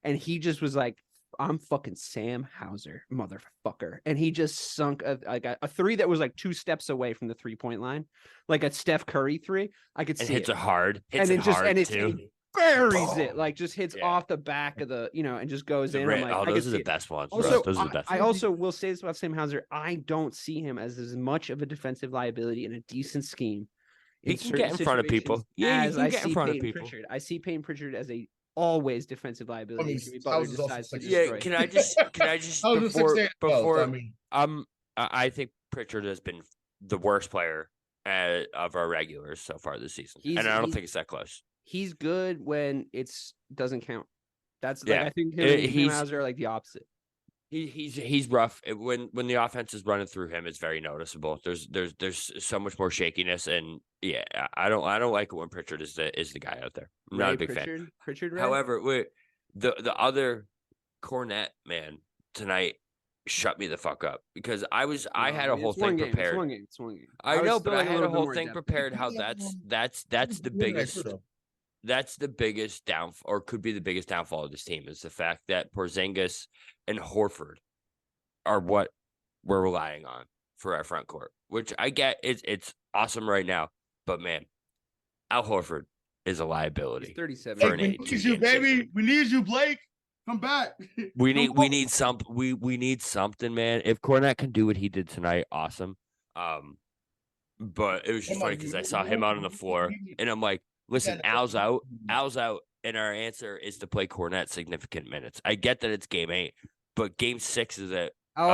And he just was like, I'm fucking Sam Hauser, motherfucker. And he just sunk a three that was like 2 steps away from the 3-point line, like a Steph Curry three. I could see hits it. It hard. It buries it, like just hits off the back of the, and just goes in. Like, those are the best ones. Also, those are the best I also will say this about Sam Hauser. I don't see him as much of a defensive liability in a decent scheme. He can get in front of people. Yeah, he can get in front of people. I see Peyton Pritchard as a always defensive liability. Can I just before I think Pritchard has been the worst player of our regulars so far this season, and I don't think it's that close. He's good when it doesn't count. That's like I think him and Hauser are like the opposite. He's rough. When the offense is running through him, it's very noticeable. There's so much more shakiness, and yeah, I don't like it when Pritchard is the guy out there. I'm not a big fan. Pritchard Ray? However, the other Cornet man tonight shut me the fuck up because I had a whole thing prepared. It's one game. I know, but I had a whole thing prepared. How that's the biggest. That's the biggest downfall, or could be the biggest downfall of this team, is the fact that Porzingis and Horford are what we're relying on for our front court, which I get. It's awesome right now, but man, Al Horford is a liability. He's 37. Hey, we need you, baby. We need you, Blake. Come back. We need something. We need something, man. If Cornet can do what he did tonight, awesome. But it was just funny because I saw him out on the floor, and I'm like, listen, Al's out, and our answer is to play Cornet significant minutes. I get that it's game 8, but game 6 is it. I will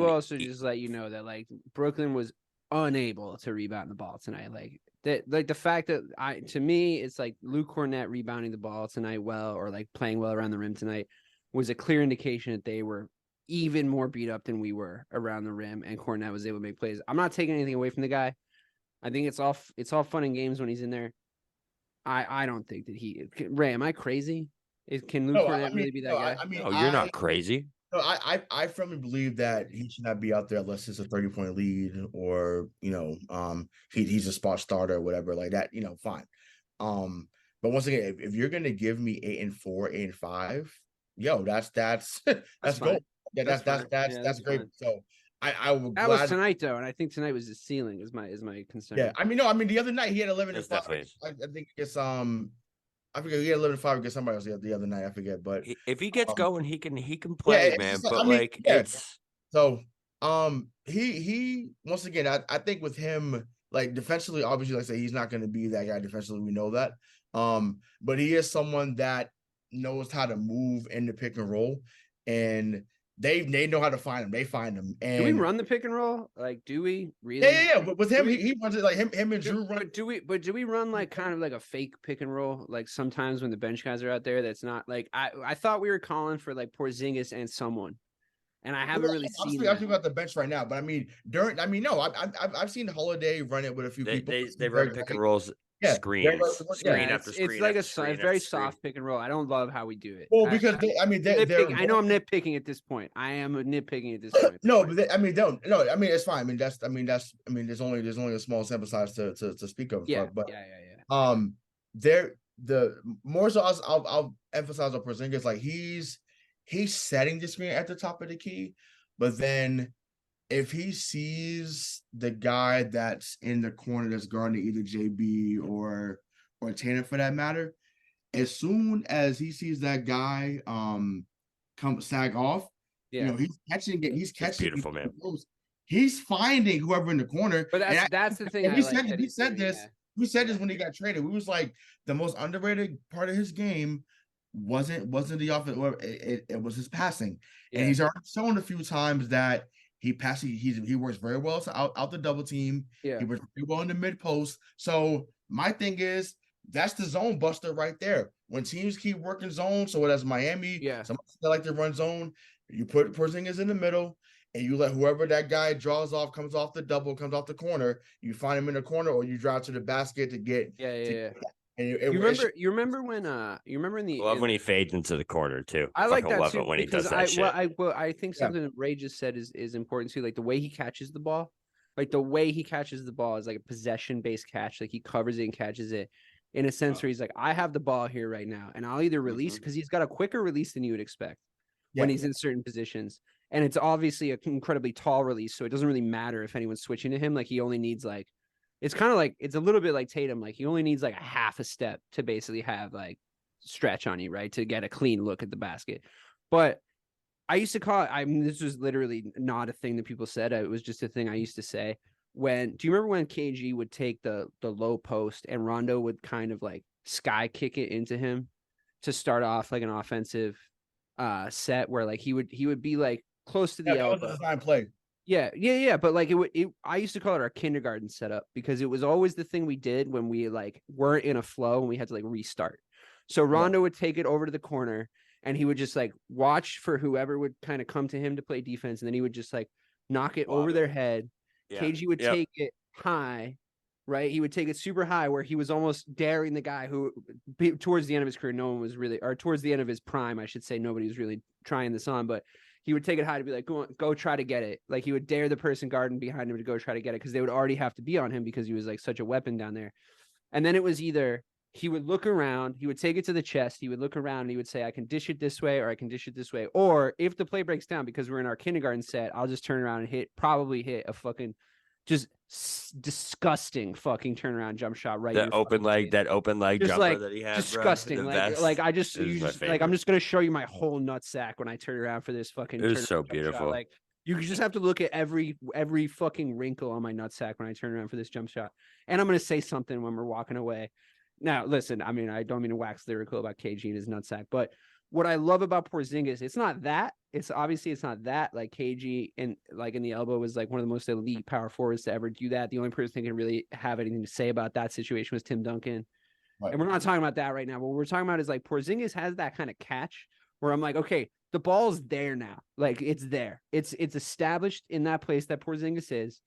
also just let you know that like Brooklyn was unable to rebound the ball tonight. Like the fact that to me, it's like Luke Cornet rebounding the ball tonight well, or like playing well around the rim tonight, was a clear indication that they were even more beat up than we were around the rim, and Cornet was able to make plays. I'm not taking anything away from the guy. I think it's all fun and games when he's in there. I don't think that Ray, am I crazy? Can Luke Cornet really be that guy? You're not crazy. No, I firmly believe that he should not be out there unless it's a 30-point lead, or he's a spot starter or whatever like that. Fine. But once again, if you're gonna give me 8-4, 8-5, yo, that's gold. Yeah, that's great. Fine. So that was tonight though, and I think tonight was his ceiling. Is my concern. Yeah, the other night he had 11-5. I think it's I forget, he had 11-5 against somebody else the other night. I forget, but if he gets going, he can play, man. So he once again, I think with him, like defensively, obviously, like I say, he's not going to be that guy defensively. We know that. But he is someone that knows how to move in the pick and roll, and they know how to find him. They find him. And do we run the pick and roll? Like, do we really? Yeah. But with him, he runs it like him and Jrue run. Do we run like kind of like a fake pick and roll? Like sometimes when the bench guys are out there, that's not like I thought we were calling for like Porzingis and someone, and I haven't really seen. I'm about the bench right now, but no, I've seen Holiday run it with a few people. They run pick and rolls. Yeah, screen after screen. It's like a very soft pick and roll. I don't love how we do it. Well, because I know I'm nitpicking at this point. I am nitpicking at this point. No, but it's fine. There's only a small sample size to speak of. Yeah. The more so I'll emphasize on Porzingis, like he's setting the screen at the top of the key, but then if he sees the guy that's in the corner that's guarding either JB or Tatum for that matter, as soon as he sees that guy come sag off, he's catching it. He's catching beautiful, man. He's finding whoever in the corner. But that's the thing. We said this when he got traded. We was like, the most underrated part of his game wasn't the offense. It was his passing, and he's already shown a few times that. He works very well out the double team. Yeah. He works very well in the mid post. So my thing is that's the zone buster right there. When teams keep working zone, so that's Miami. Yeah. Some like to run zone. You put Porzingis in the middle, and you let whoever that guy draws off, comes off the double, comes off the corner. You find him in the corner, or you drive to the basket to get. Yeah. And you remember when when he fades into the corner too. I like that too, when he does that shit. I think something that Ray just said is important too. Like the way he catches the ball, is like a possession based catch. Like he covers it and catches it in a sense where he's like, I have the ball here right now, and I'll either release because he's got a quicker release than you would expect when he's in certain positions, and it's obviously an incredibly tall release, so it doesn't really matter if anyone's switching to him. Like he only needs like. It's kind of like it's a little bit like Tatum. Like he only needs like a half a step to basically have like stretch on you, right? To get a clean look at the basket. But I used to call it. This was literally not a thing that people said. It was just a thing I used to say. Do you remember when KG would take the low post and Rondo would kind of like sky kick it into him to start off like an offensive set where like he would be like close to the elbow. That was a design play. Yeah. But like I used to call it our kindergarten setup because it was always the thing we did when we like weren't in a flow and we had to like restart. So Rondo would take it over to the corner and he would just like watch for whoever would kind of come to him to play defense, and then he would just like knock it over their head. Yeah. KG would take it high, right? He would take it super high where he was almost daring the guy who, towards the end of his career, no one was really, or towards the end of his prime, I should say, nobody was really trying this on, but he would take it high to be like, go try to get it. Like he would dare the person guarding behind him to go try to get it because they would already have to be on him because he was like such a weapon down there. And then it was either he would look around, he would take it to the chest, he would look around and he would say, I can dish it this way or I can dish it this way. Or if the play breaks down because we're in our kindergarten set, I'll just turn around and probably hit a fucking just disgusting fucking turnaround jump shot right. That open leg just jumper like, that he had, disgusting. Like I just, like I'm just gonna show you my whole nutsack when I turn around for this fucking. It was so beautiful. Shot. Like you just have to look at every fucking wrinkle on my nutsack when I turn around for this jump shot. And I'm gonna say something when we're walking away. Now, listen, I mean, I don't mean to wax lyrical about KG and his nutsack, but what I love about Porzingis, it's not that. It's not that. Like KG and like in the elbow was like one of the most elite power forwards to ever do that. The only person that can really have anything to say about that situation was Tim Duncan. Right. And we're not talking about that right now. What we're talking about is like Porzingis has that kind of catch where I'm like, okay, the ball's there now. Like it's there. It's established in that place that Porzingis is.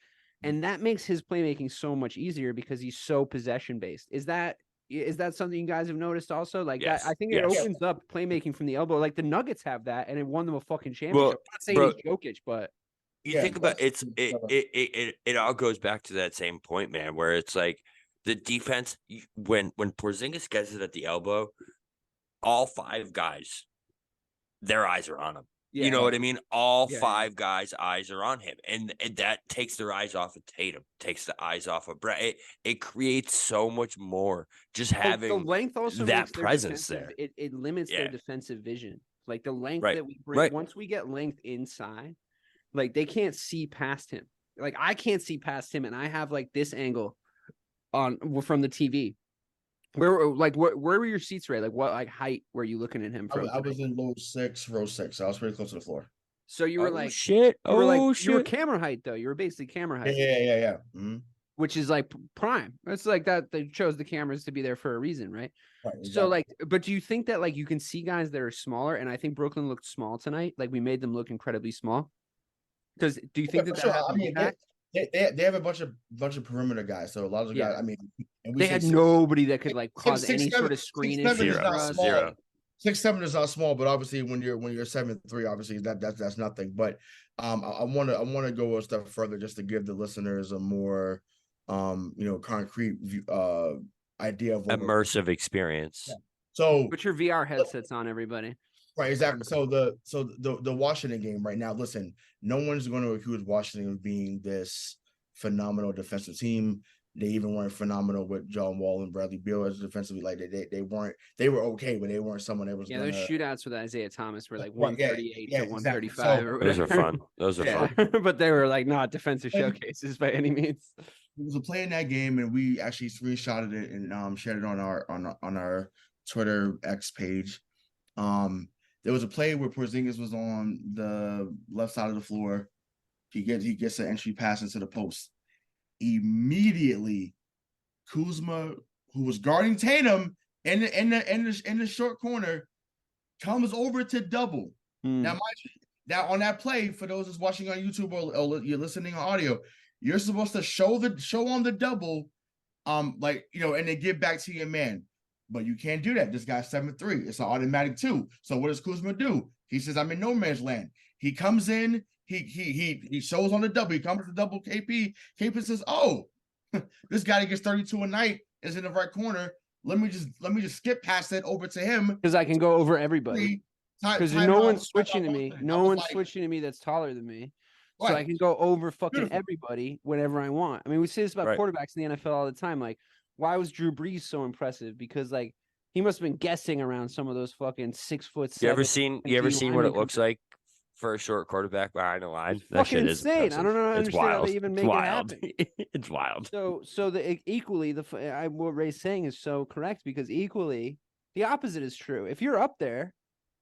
And that makes his playmaking so much easier because he's so possession based. Is that something you guys have noticed also? Like yes. that, I think it opens up playmaking from the elbow. Like the Nuggets have that, and it won them a fucking championship. I'm not saying he's Jokic, but you think about it all goes back to that same point, man, where it's like the defense when Porzingis gets it at the elbow, all five guys, their eyes are on him. Yeah. You know what I mean? All five guys' eyes are on him. And that takes their eyes off of Tatum, takes the eyes off of Brett. It creates so much more just having the length also that presence there. It limits their defensive vision. Like the length that we bring, once we get length inside, like they can't see past him. Like I can't see past him, and I have like this angle from the TV. Where were your seats, Ray? Like what height were you looking at him from? I was in row 6. So I was pretty close to the floor. So you were shit. You were camera height though. You were basically camera height. Yeah. Mm-hmm. Which is like prime. It's like that they chose the cameras to be there for a reason, right? Exactly. So like, but do you think that like you can see guys that are smaller? And I think Brooklyn looked small tonight. Like we made them look incredibly small. Because do you think that has an impact? They have a bunch of perimeter guys, so a lot of the guys. I mean, and they had nobody that could like cause any sort of screening. 6'7" is not small, but obviously when you're 7'3", obviously that's nothing. But I want to go a step further just to give the listeners a more concrete idea of immersive experience. Yeah. So put your VR headsets on, everybody. Right, exactly. So the Washington game right now, listen, no one's going to accuse Washington of being this phenomenal defensive team. They even weren't phenomenal with John Wall and Bradley Beal as defensively. Like they weren't. They were okay, but they weren't someone that was. Yeah, those shootouts with Isaiah Thomas were like 138 to 135. Exactly. Or those are fun. Those are fun. But they were like not defensive showcases by any means. It was a play in that game, and we actually screenshotted it and shared it on our Twitter X page. There was a play where Porzingis was on the left side of the floor. He gets an entry pass into the post. Immediately, Kuzma, who was guarding Tatum in the short corner, comes over to double. Now, on that play, for those that's watching on YouTube or you're listening on audio, you're supposed to show on the double, and then give back to your man. But you can't do that. This guy's 7'3". It's an automatic 2. So what does Kuzma do? He says, I'm in no man's land. He comes in, he shows on the double. He comes to double KP. KP says, oh, this guy that gets 32 a night is in the right corner. Let me just skip past it over to him. Because I can go over everybody. Because no one's switching to me. No one's switching to me that's taller than me. Right. So I can go over fucking everybody whenever I want. I mean, we say this about quarterbacks in the NFL all the time. Like, why was Drew Brees so impressive? Because like he must have been guessing around some of those fucking 6'7". You ever seen what it looks like for a short quarterback behind the line? That shit is insane. I don't understand how they even make it happen. It's wild. So equally what Ray's saying is so correct, because equally the opposite is true. If you're up there,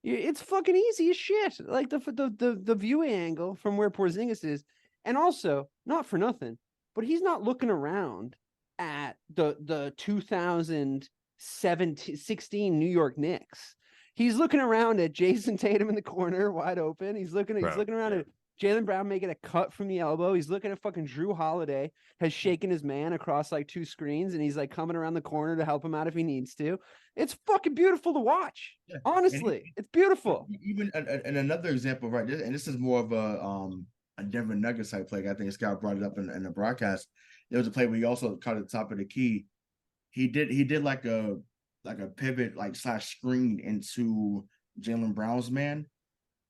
it's fucking easy as shit. Like the viewing angle from where Porzingis is, and also not for nothing, but he's not looking around at the 2016 New York Knicks. He's looking around at Jason Tatum in the corner, wide open. He's looking around at Jaylen Brown making a cut from the elbow. He's looking at fucking Jrue Holiday, has shaken his man across like 2 screens, and he's like coming around the corner to help him out if he needs to. It's fucking beautiful to watch. Yeah. Honestly, it's beautiful. Even and another example, right? And this is more of a Denver Nuggets type play. I think Scott brought it up in the broadcast. There was a play where he also caught at the top of the key. He did like a pivot / screen into Jaylen Brown's man.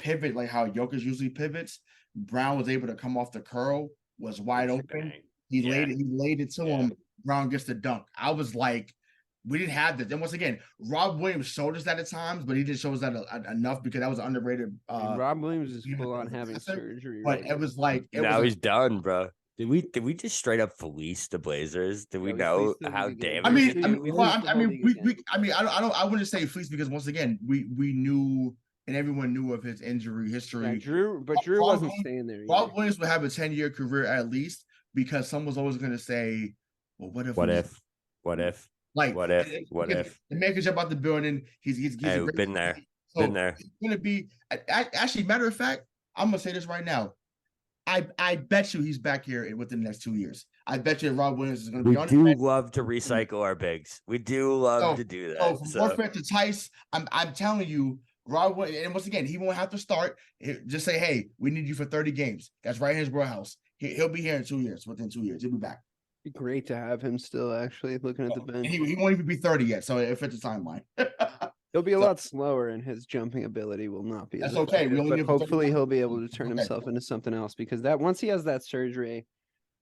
Pivot like how Jokic usually pivots. Brown was able to come off the curl, was wide open. He laid it to him. Brown gets the dunk. I was like, we didn't have this. And once again, Rob Williams showed us that at times, but he didn't show us that enough because that was underrated. Rob Williams is full on having surgery. But it was like now he's done, bro. Did we just straight up fleece the Blazers? Did we know how damaged? I wouldn't say fleece because once again, we knew. And everyone knew of his injury history. Yeah, Jrue wasn't staying there. Rob Williams would have a 10-year career at least because someone's always going to say, "Well, what if? Like, what if? The man can jump out the building. He's been there. So been there. It's going to be actually. Matter of fact, I'm going to say this right now. I bet you he's back here within the next 2 years. I bet you Rob Williams is going to be on. We do love to recycle our bigs. We do love to do that. From Warfare to Tice, I'm telling you. Rob, and once again, he won't have to start. Just say, "Hey, we need you for 30 games." That's right in his warehouse. He'll be here in 2 years. Within 2 years, he'll be back. It'd be great to have him still. Actually, looking at the bench, he won't even be 30 yet. So it fits the timeline. He'll be a lot slower, and his jumping ability will not be. That's okay. But hopefully, he'll be able to turn himself into something else because once he has that surgery.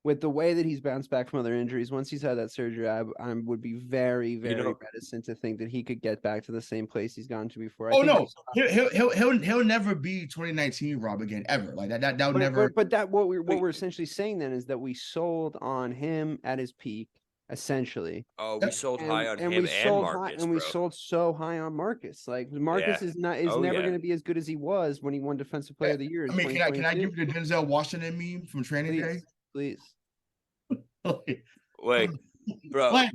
With the way that he's bounced back from other injuries, once he's had that surgery, I would be very, very reticent to think that he could get back to the same place he's gone to before. He'll never be 2019 Rob again ever. Like that would never. But that what we're essentially saying then is that we sold on him at his peak, essentially. Oh, we sold high on him and Marcus, we sold so high on Marcus. Like Marcus is never going to be as good as he was when he won Defensive Player of the Year. I mean, can I give you the Denzel Washington meme from Training Day? Please. Wait, bro. Like,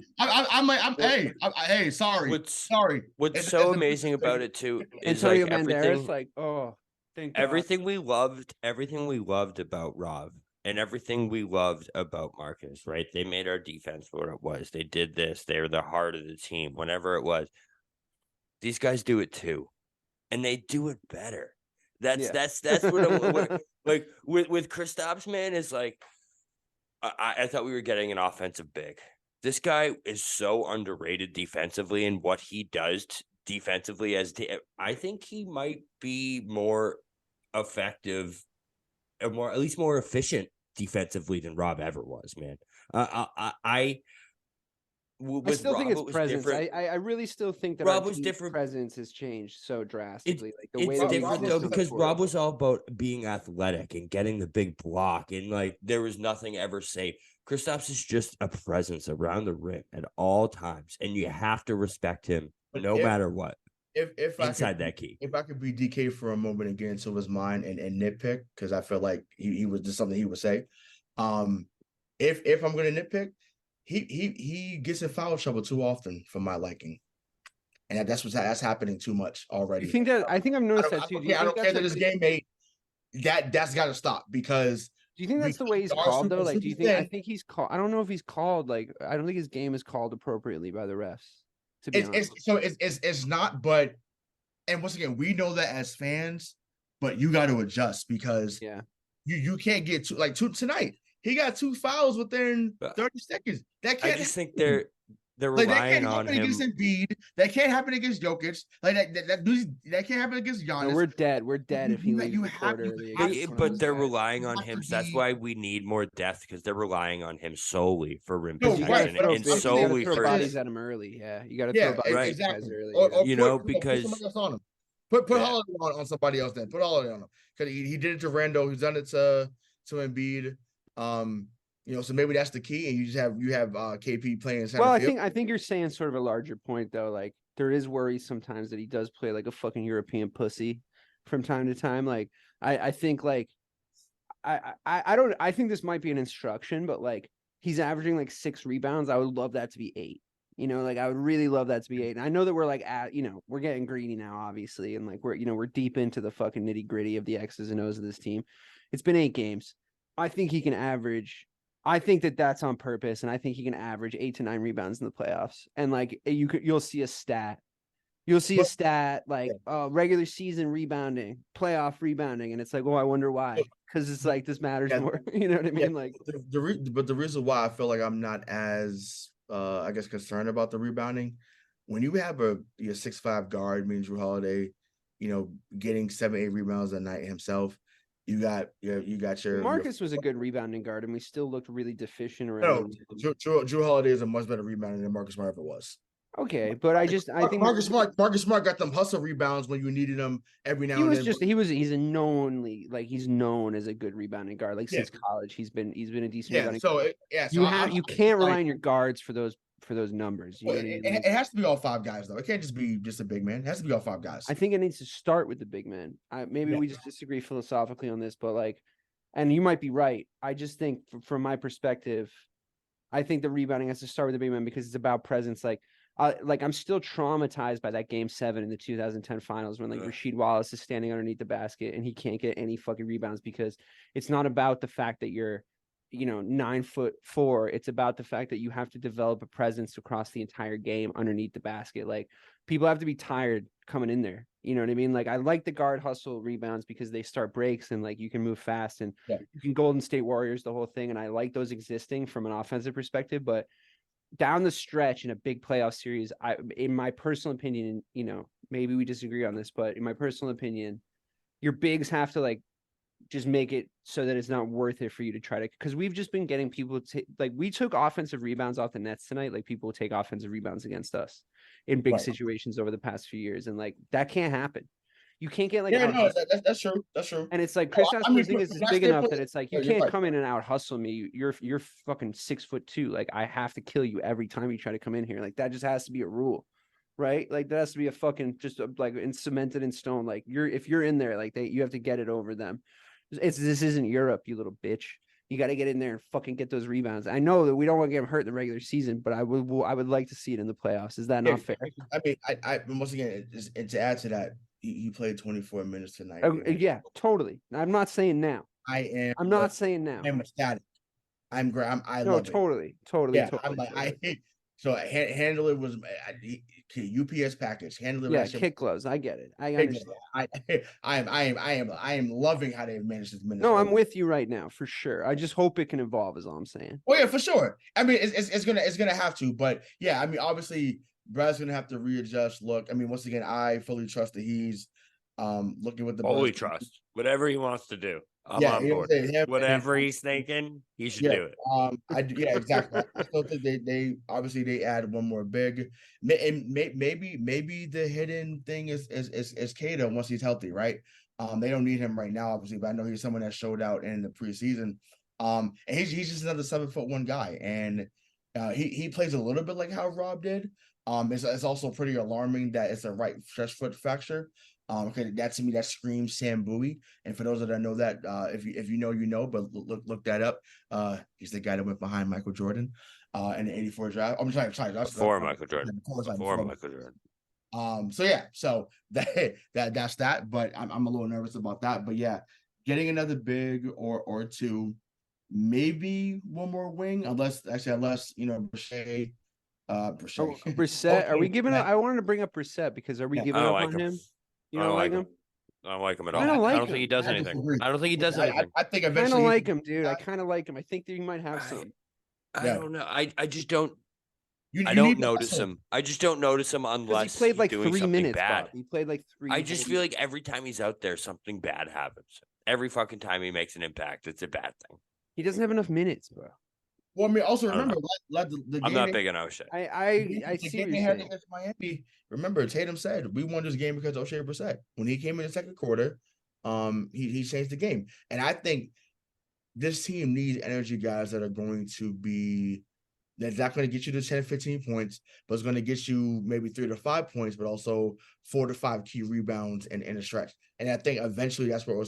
hey, sorry. What's so amazing about it too is like everything. Like, oh, everything we loved about Rob and everything we loved about Marcus. Right? They made our defense what it was. They did this. They were the heart of the team. Whenever it was, these guys do it too, and they do it better. That's what like with Kristaps, man, is like. I thought we were getting an offensive big. This guy is so underrated defensively and what he does defensively. I think he might be more effective, at least more efficient defensively than Rob ever was, man. I still think it's presence. I really still think that Rob was different. Presence has changed so drastically. It's different though because Rob was all about being athletic and getting the big block and like there was nothing ever safe. Kristaps is just a presence around the rim at all times, and you have to respect him no matter what. If that key, if I could be DK for a moment and get into his mind and nitpick because I feel like he was just something he would say. If I'm going to nitpick. He gets in foul trouble too often for my liking, and that's happening too much already. You think that? I think I've noticed that too. I don't care that his game mate. That's got to stop because. Do you think that's the way he's called though? Like, do you think? I think he's called. I don't know if he's called. Like, I don't think his game is called appropriately by the refs. To be honest, it's not. But and once again, we know that as fans, but you got to adjust because you can't get tonight. He got 2 fouls within 30 seconds. That can't. I just think they're relying on him. Against Embiid. That can't happen against Jokic. Like that can't happen against Giannis. No, we're dead. We're dead if he leaves. But they're relying on him. So that's why we need more depth because they're relying on him solely for rim protection and solely for bodies at him early. Yeah, you got to throw bodies at guys early. Or because put Holiday on somebody else. Then put Holiday on him because he did it to Randall. He's done it to Embiid. So maybe that's the key, and you have KP playing. Well, I think you're saying sort of a larger point though. Like there is worry sometimes that he does play like a fucking European pussy from time to time. Like I think like I think this might be an instruction, but like he's averaging like 6 rebounds. I would love that to be 8. You know, like I would really love that to be 8. And I know that we're like we're getting greedy now, obviously, and like we're deep into the fucking nitty gritty of the X's and O's of this team. It's been 8 games. I think he can average. I think that that's on purpose, and I think he can average 8 to 9 rebounds in the playoffs. And like you'll see a stat. You'll see a stat like regular season rebounding, playoff rebounding, and it's like, oh, I wonder why. Because it's like this matters more. You know what I mean? Like but the reason why I feel like I'm not as I guess concerned about the rebounding, when you have your 6'5" guard, means Jrue Holiday, getting 7-8 rebounds a night himself. You got your Marcus was a good rebounding guard, and we still looked really deficient around. No, Jrue Holiday is a much better rebounder than Marcus Smart ever was. Okay, but I think Marcus Smart got them hustle rebounds when you needed them every now and then. He's known as a good rebounding guard. Like since college, he's been a decent rebounding guard. You can't rely on your guards for those numbers. It has to be all 5 guys though. It can't just be a big man. It has to be all 5 guys. I think it needs to start with the big man. Maybe we just disagree philosophically on this, but like, and you might be right. I just think from my perspective, I think the rebounding has to start with the big man because it's about presence. Like I'm still traumatized by that Game 7 in the 2010 finals when Rasheed Wallace is standing underneath the basket and he can't get any fucking rebounds because it's not about the fact that you're 9'4". It's about the fact that you have to develop a presence across the entire game underneath the basket. Like people have to be tired coming in there. You know what I mean? Like I like the guard hustle rebounds because they start breaks and like you can move fast and you can Golden State Warriors the whole thing. And I like those existing from an offensive perspective, but down the stretch in a big playoff series, in my personal opinion, maybe we disagree on this, but in my personal opinion, your bigs have to like just make it so that it's not worth it for you to try to, because we've just been getting people to we took offensive rebounds off the Nets tonight. Like people take offensive rebounds against us in big situations over the past few years. And like, that can't happen. You can't get that's true. That's true. And it's like Kristaps Porzingis is big enough that it's like you can't come in and out hustle me. You're fucking 6'2". Like I have to kill you every time you try to come in here. Like that just has to be a rule, right? Like that has to be a fucking cemented in stone. Like if you're in there, like you have to get it over them. This isn't Europe, you little bitch. You got to get in there and fucking get those rebounds. I know that we don't want to get hurt in the regular season, but I would like to see it in the playoffs. Is that not fair? I mean, I once again, to add to that, he played 24 minutes tonight. Yeah, totally. I'm not saying now. I'm not saying now. I'm ecstatic. I no, love totally, it. Totally. Yeah, totally. So handle it was UPS package. Handle it. Yeah, kid gloves. I get it. I understand. I am loving how they've managed this minutes. No, I'm with you right now for sure. I just hope it can evolve. Is all I'm saying. Oh yeah, for sure. I mean, it's gonna have to, but yeah, I mean, obviously, Brad's gonna have to readjust. Look, I mean, once again, I fully trust that he's looking with the fully trust whatever he wants to do. I'm on board. Whatever he's thinking, he should do it. Exactly. I still think they obviously they add one more big, and maybe the hidden thing is Kato once he's healthy, right? They don't need him right now, obviously, but I know he's someone that showed out in the preseason. And he's just another 7'1" guy, and he plays a little bit like how Rob did. It's also pretty alarming that it's a right stretch foot fracture. Okay, that to me that screams Sam Bowie. And for those that know that, if you know, you know, but look that up. He's the guy that went behind Michael Jordan in the '84 draft. I'm sorry, before Michael Jordan. Before Michael Jordan. So that's that. But I'm a little nervous about that. But yeah, getting another big or two, maybe one more wing, unless Brissett. Brissett. Are we giving up? I wanted to bring up Brissett because are we giving up on him? You don't like him? I don't like him at all. I don't think he does anything. I don't think he does anything. I think eventually. I kind of like him, dude. I kind of like him. I think that he might have some. I don't know. I just don't. I don't notice him. I just don't notice him unless he played like doing 3 minutes. Bad. Bob. He played like 3. I just feel like every time he's out there, something bad happens. Every fucking time he makes an impact, it's a bad thing. He doesn't have enough minutes, bro. Well, I mean, also remember, the game I'm not big on O'Shea. I see what you're saying. Against Miami. Remember, Tatum said we won this game because O'Shea Brissett. When he came in the second quarter, he changed the game. And I think this team needs energy guys that are going to be that's not going to get you to 10, 15 points, but it's going to get you maybe 3 to 5 points, but also 4 to 5 key rebounds in a stretch. And I think eventually that's what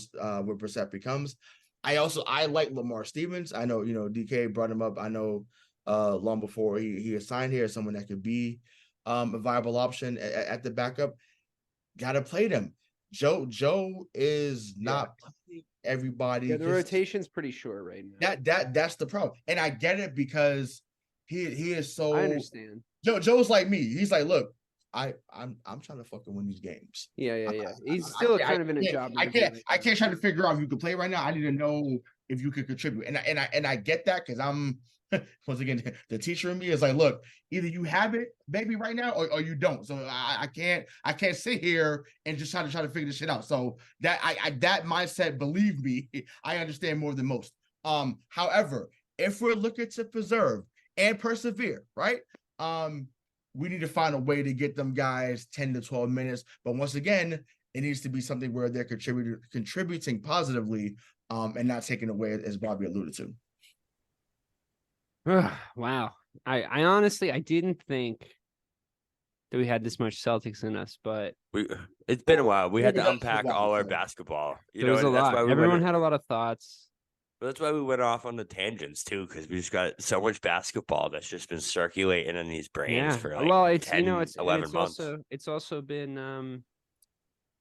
Brissett becomes. I like Lamar Stevens. I know, DK brought him up. I know long before he assigned here as someone that could be a viable option at the backup. Got to play them. Joe is not playing everybody. Yeah, the rotation's pretty short right now. That's the problem, and I get it because he is so. I understand. Joe's like me. He's like, look, I'm trying to fucking win these games. Yeah. He's still kind of in a job. I can't try to figure out if you can play right now. I need to know if you could contribute, and I get that because I'm once again the teacher in me is like, look, either you have it, baby, right now, or you don't. So I can't sit here and just try to figure this shit out. So that that mindset, believe me, I understand more than most. However, if we're looking to preserve and persevere, right? We need to find a way to get them guys 10 to 12 minutes. But once again, it needs to be something where they're contributing positively, and not taking away, as Bobby alluded to. Wow. I honestly, I didn't think that we had this much Celtics in us, but it's been a while. We had to unpack all our basketball. There was a lot. Everyone had a lot of thoughts. But that's why we went off on the tangents too, because we just got so much basketball that's just been circulating in these brains for like 10, 11 months. It's also been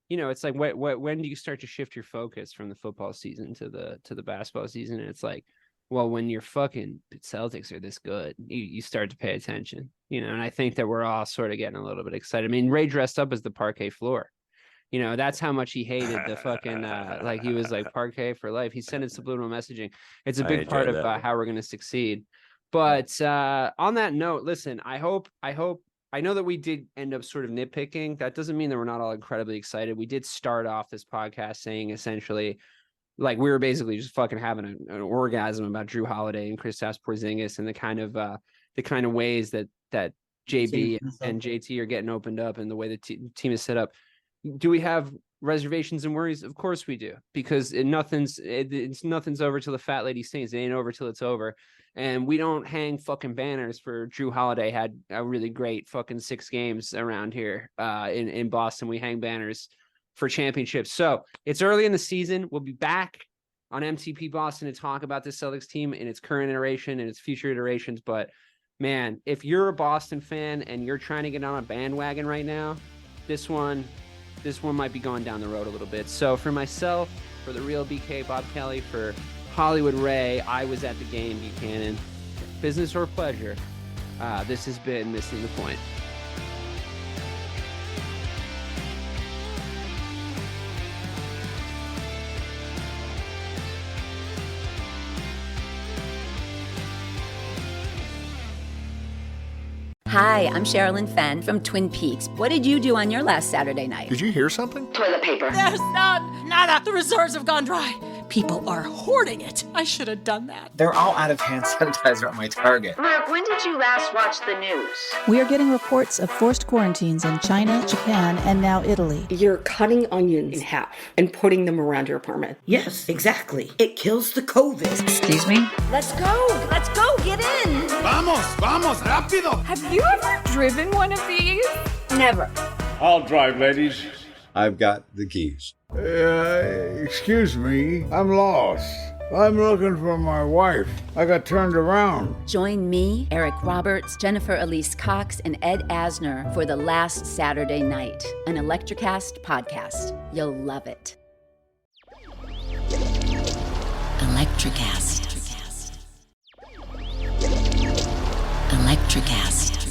it's like when do you start to shift your focus from the football season to the basketball season? And it's like, well, when your fucking Celtics are this good, you start to pay attention, and I think that we're all sort of getting a little bit excited. I mean, Ray dressed up as the parquet floor. That's how much he hated the fucking, like he was like parquet for life. He sent it subliminal messaging. It's a big part of how we're going to succeed. But on that note, listen, I know that we did end up sort of nitpicking. That doesn't mean that we're not all incredibly excited. We did start off this podcast saying essentially, like we were basically just fucking having an orgasm about Jrue Holiday and Kristaps Porzingis and the kind of ways that JB and JT are getting opened up and the way the team is set up. Do we have reservations and worries? Of course we do, because nothing's over till the fat lady sings. It ain't over till it's over. And we don't hang fucking banners for Jrue Holiday had a really great fucking 6 games around here in Boston. We hang banners for championships. So it's early in the season. We'll be back on MTP Boston to talk about this Celtics team in its current iteration and its future iterations. But man, if you're a Boston fan and you're trying to get on a bandwagon right now, this one might be going down the road a little bit. So for myself, for the real BK Bob Kelly, for Hollywood Ray, I was at the game, Buchanan. Business or pleasure, this has been Missing the Point. Hi, I'm Sherilyn Fenn from Twin Peaks. What did you do on your last Saturday night? Did you hear something? Toilet paper. There's none. Nada. The reserves have gone dry. People are hoarding it. I should have done that. They're all out of hand sanitizer at my Target. Brooke, when did you last watch the news? We are getting reports of forced quarantines in China, Japan, and now Italy. You're cutting onions in half and putting them around your apartment. Yes, exactly. It kills the COVID. Excuse me? Let's go. Let's go. Get in. Vamos, rápido. Have you ever driven one of these? Never. I'll drive, ladies. I've got the keys. Excuse me, I'm lost. I'm looking for my wife. I got turned around. Join me, Eric Roberts, Jennifer Elise Cox, and Ed Asner for The Last Saturday Night, an Electricast podcast. You'll love it. Electricast. Electricast.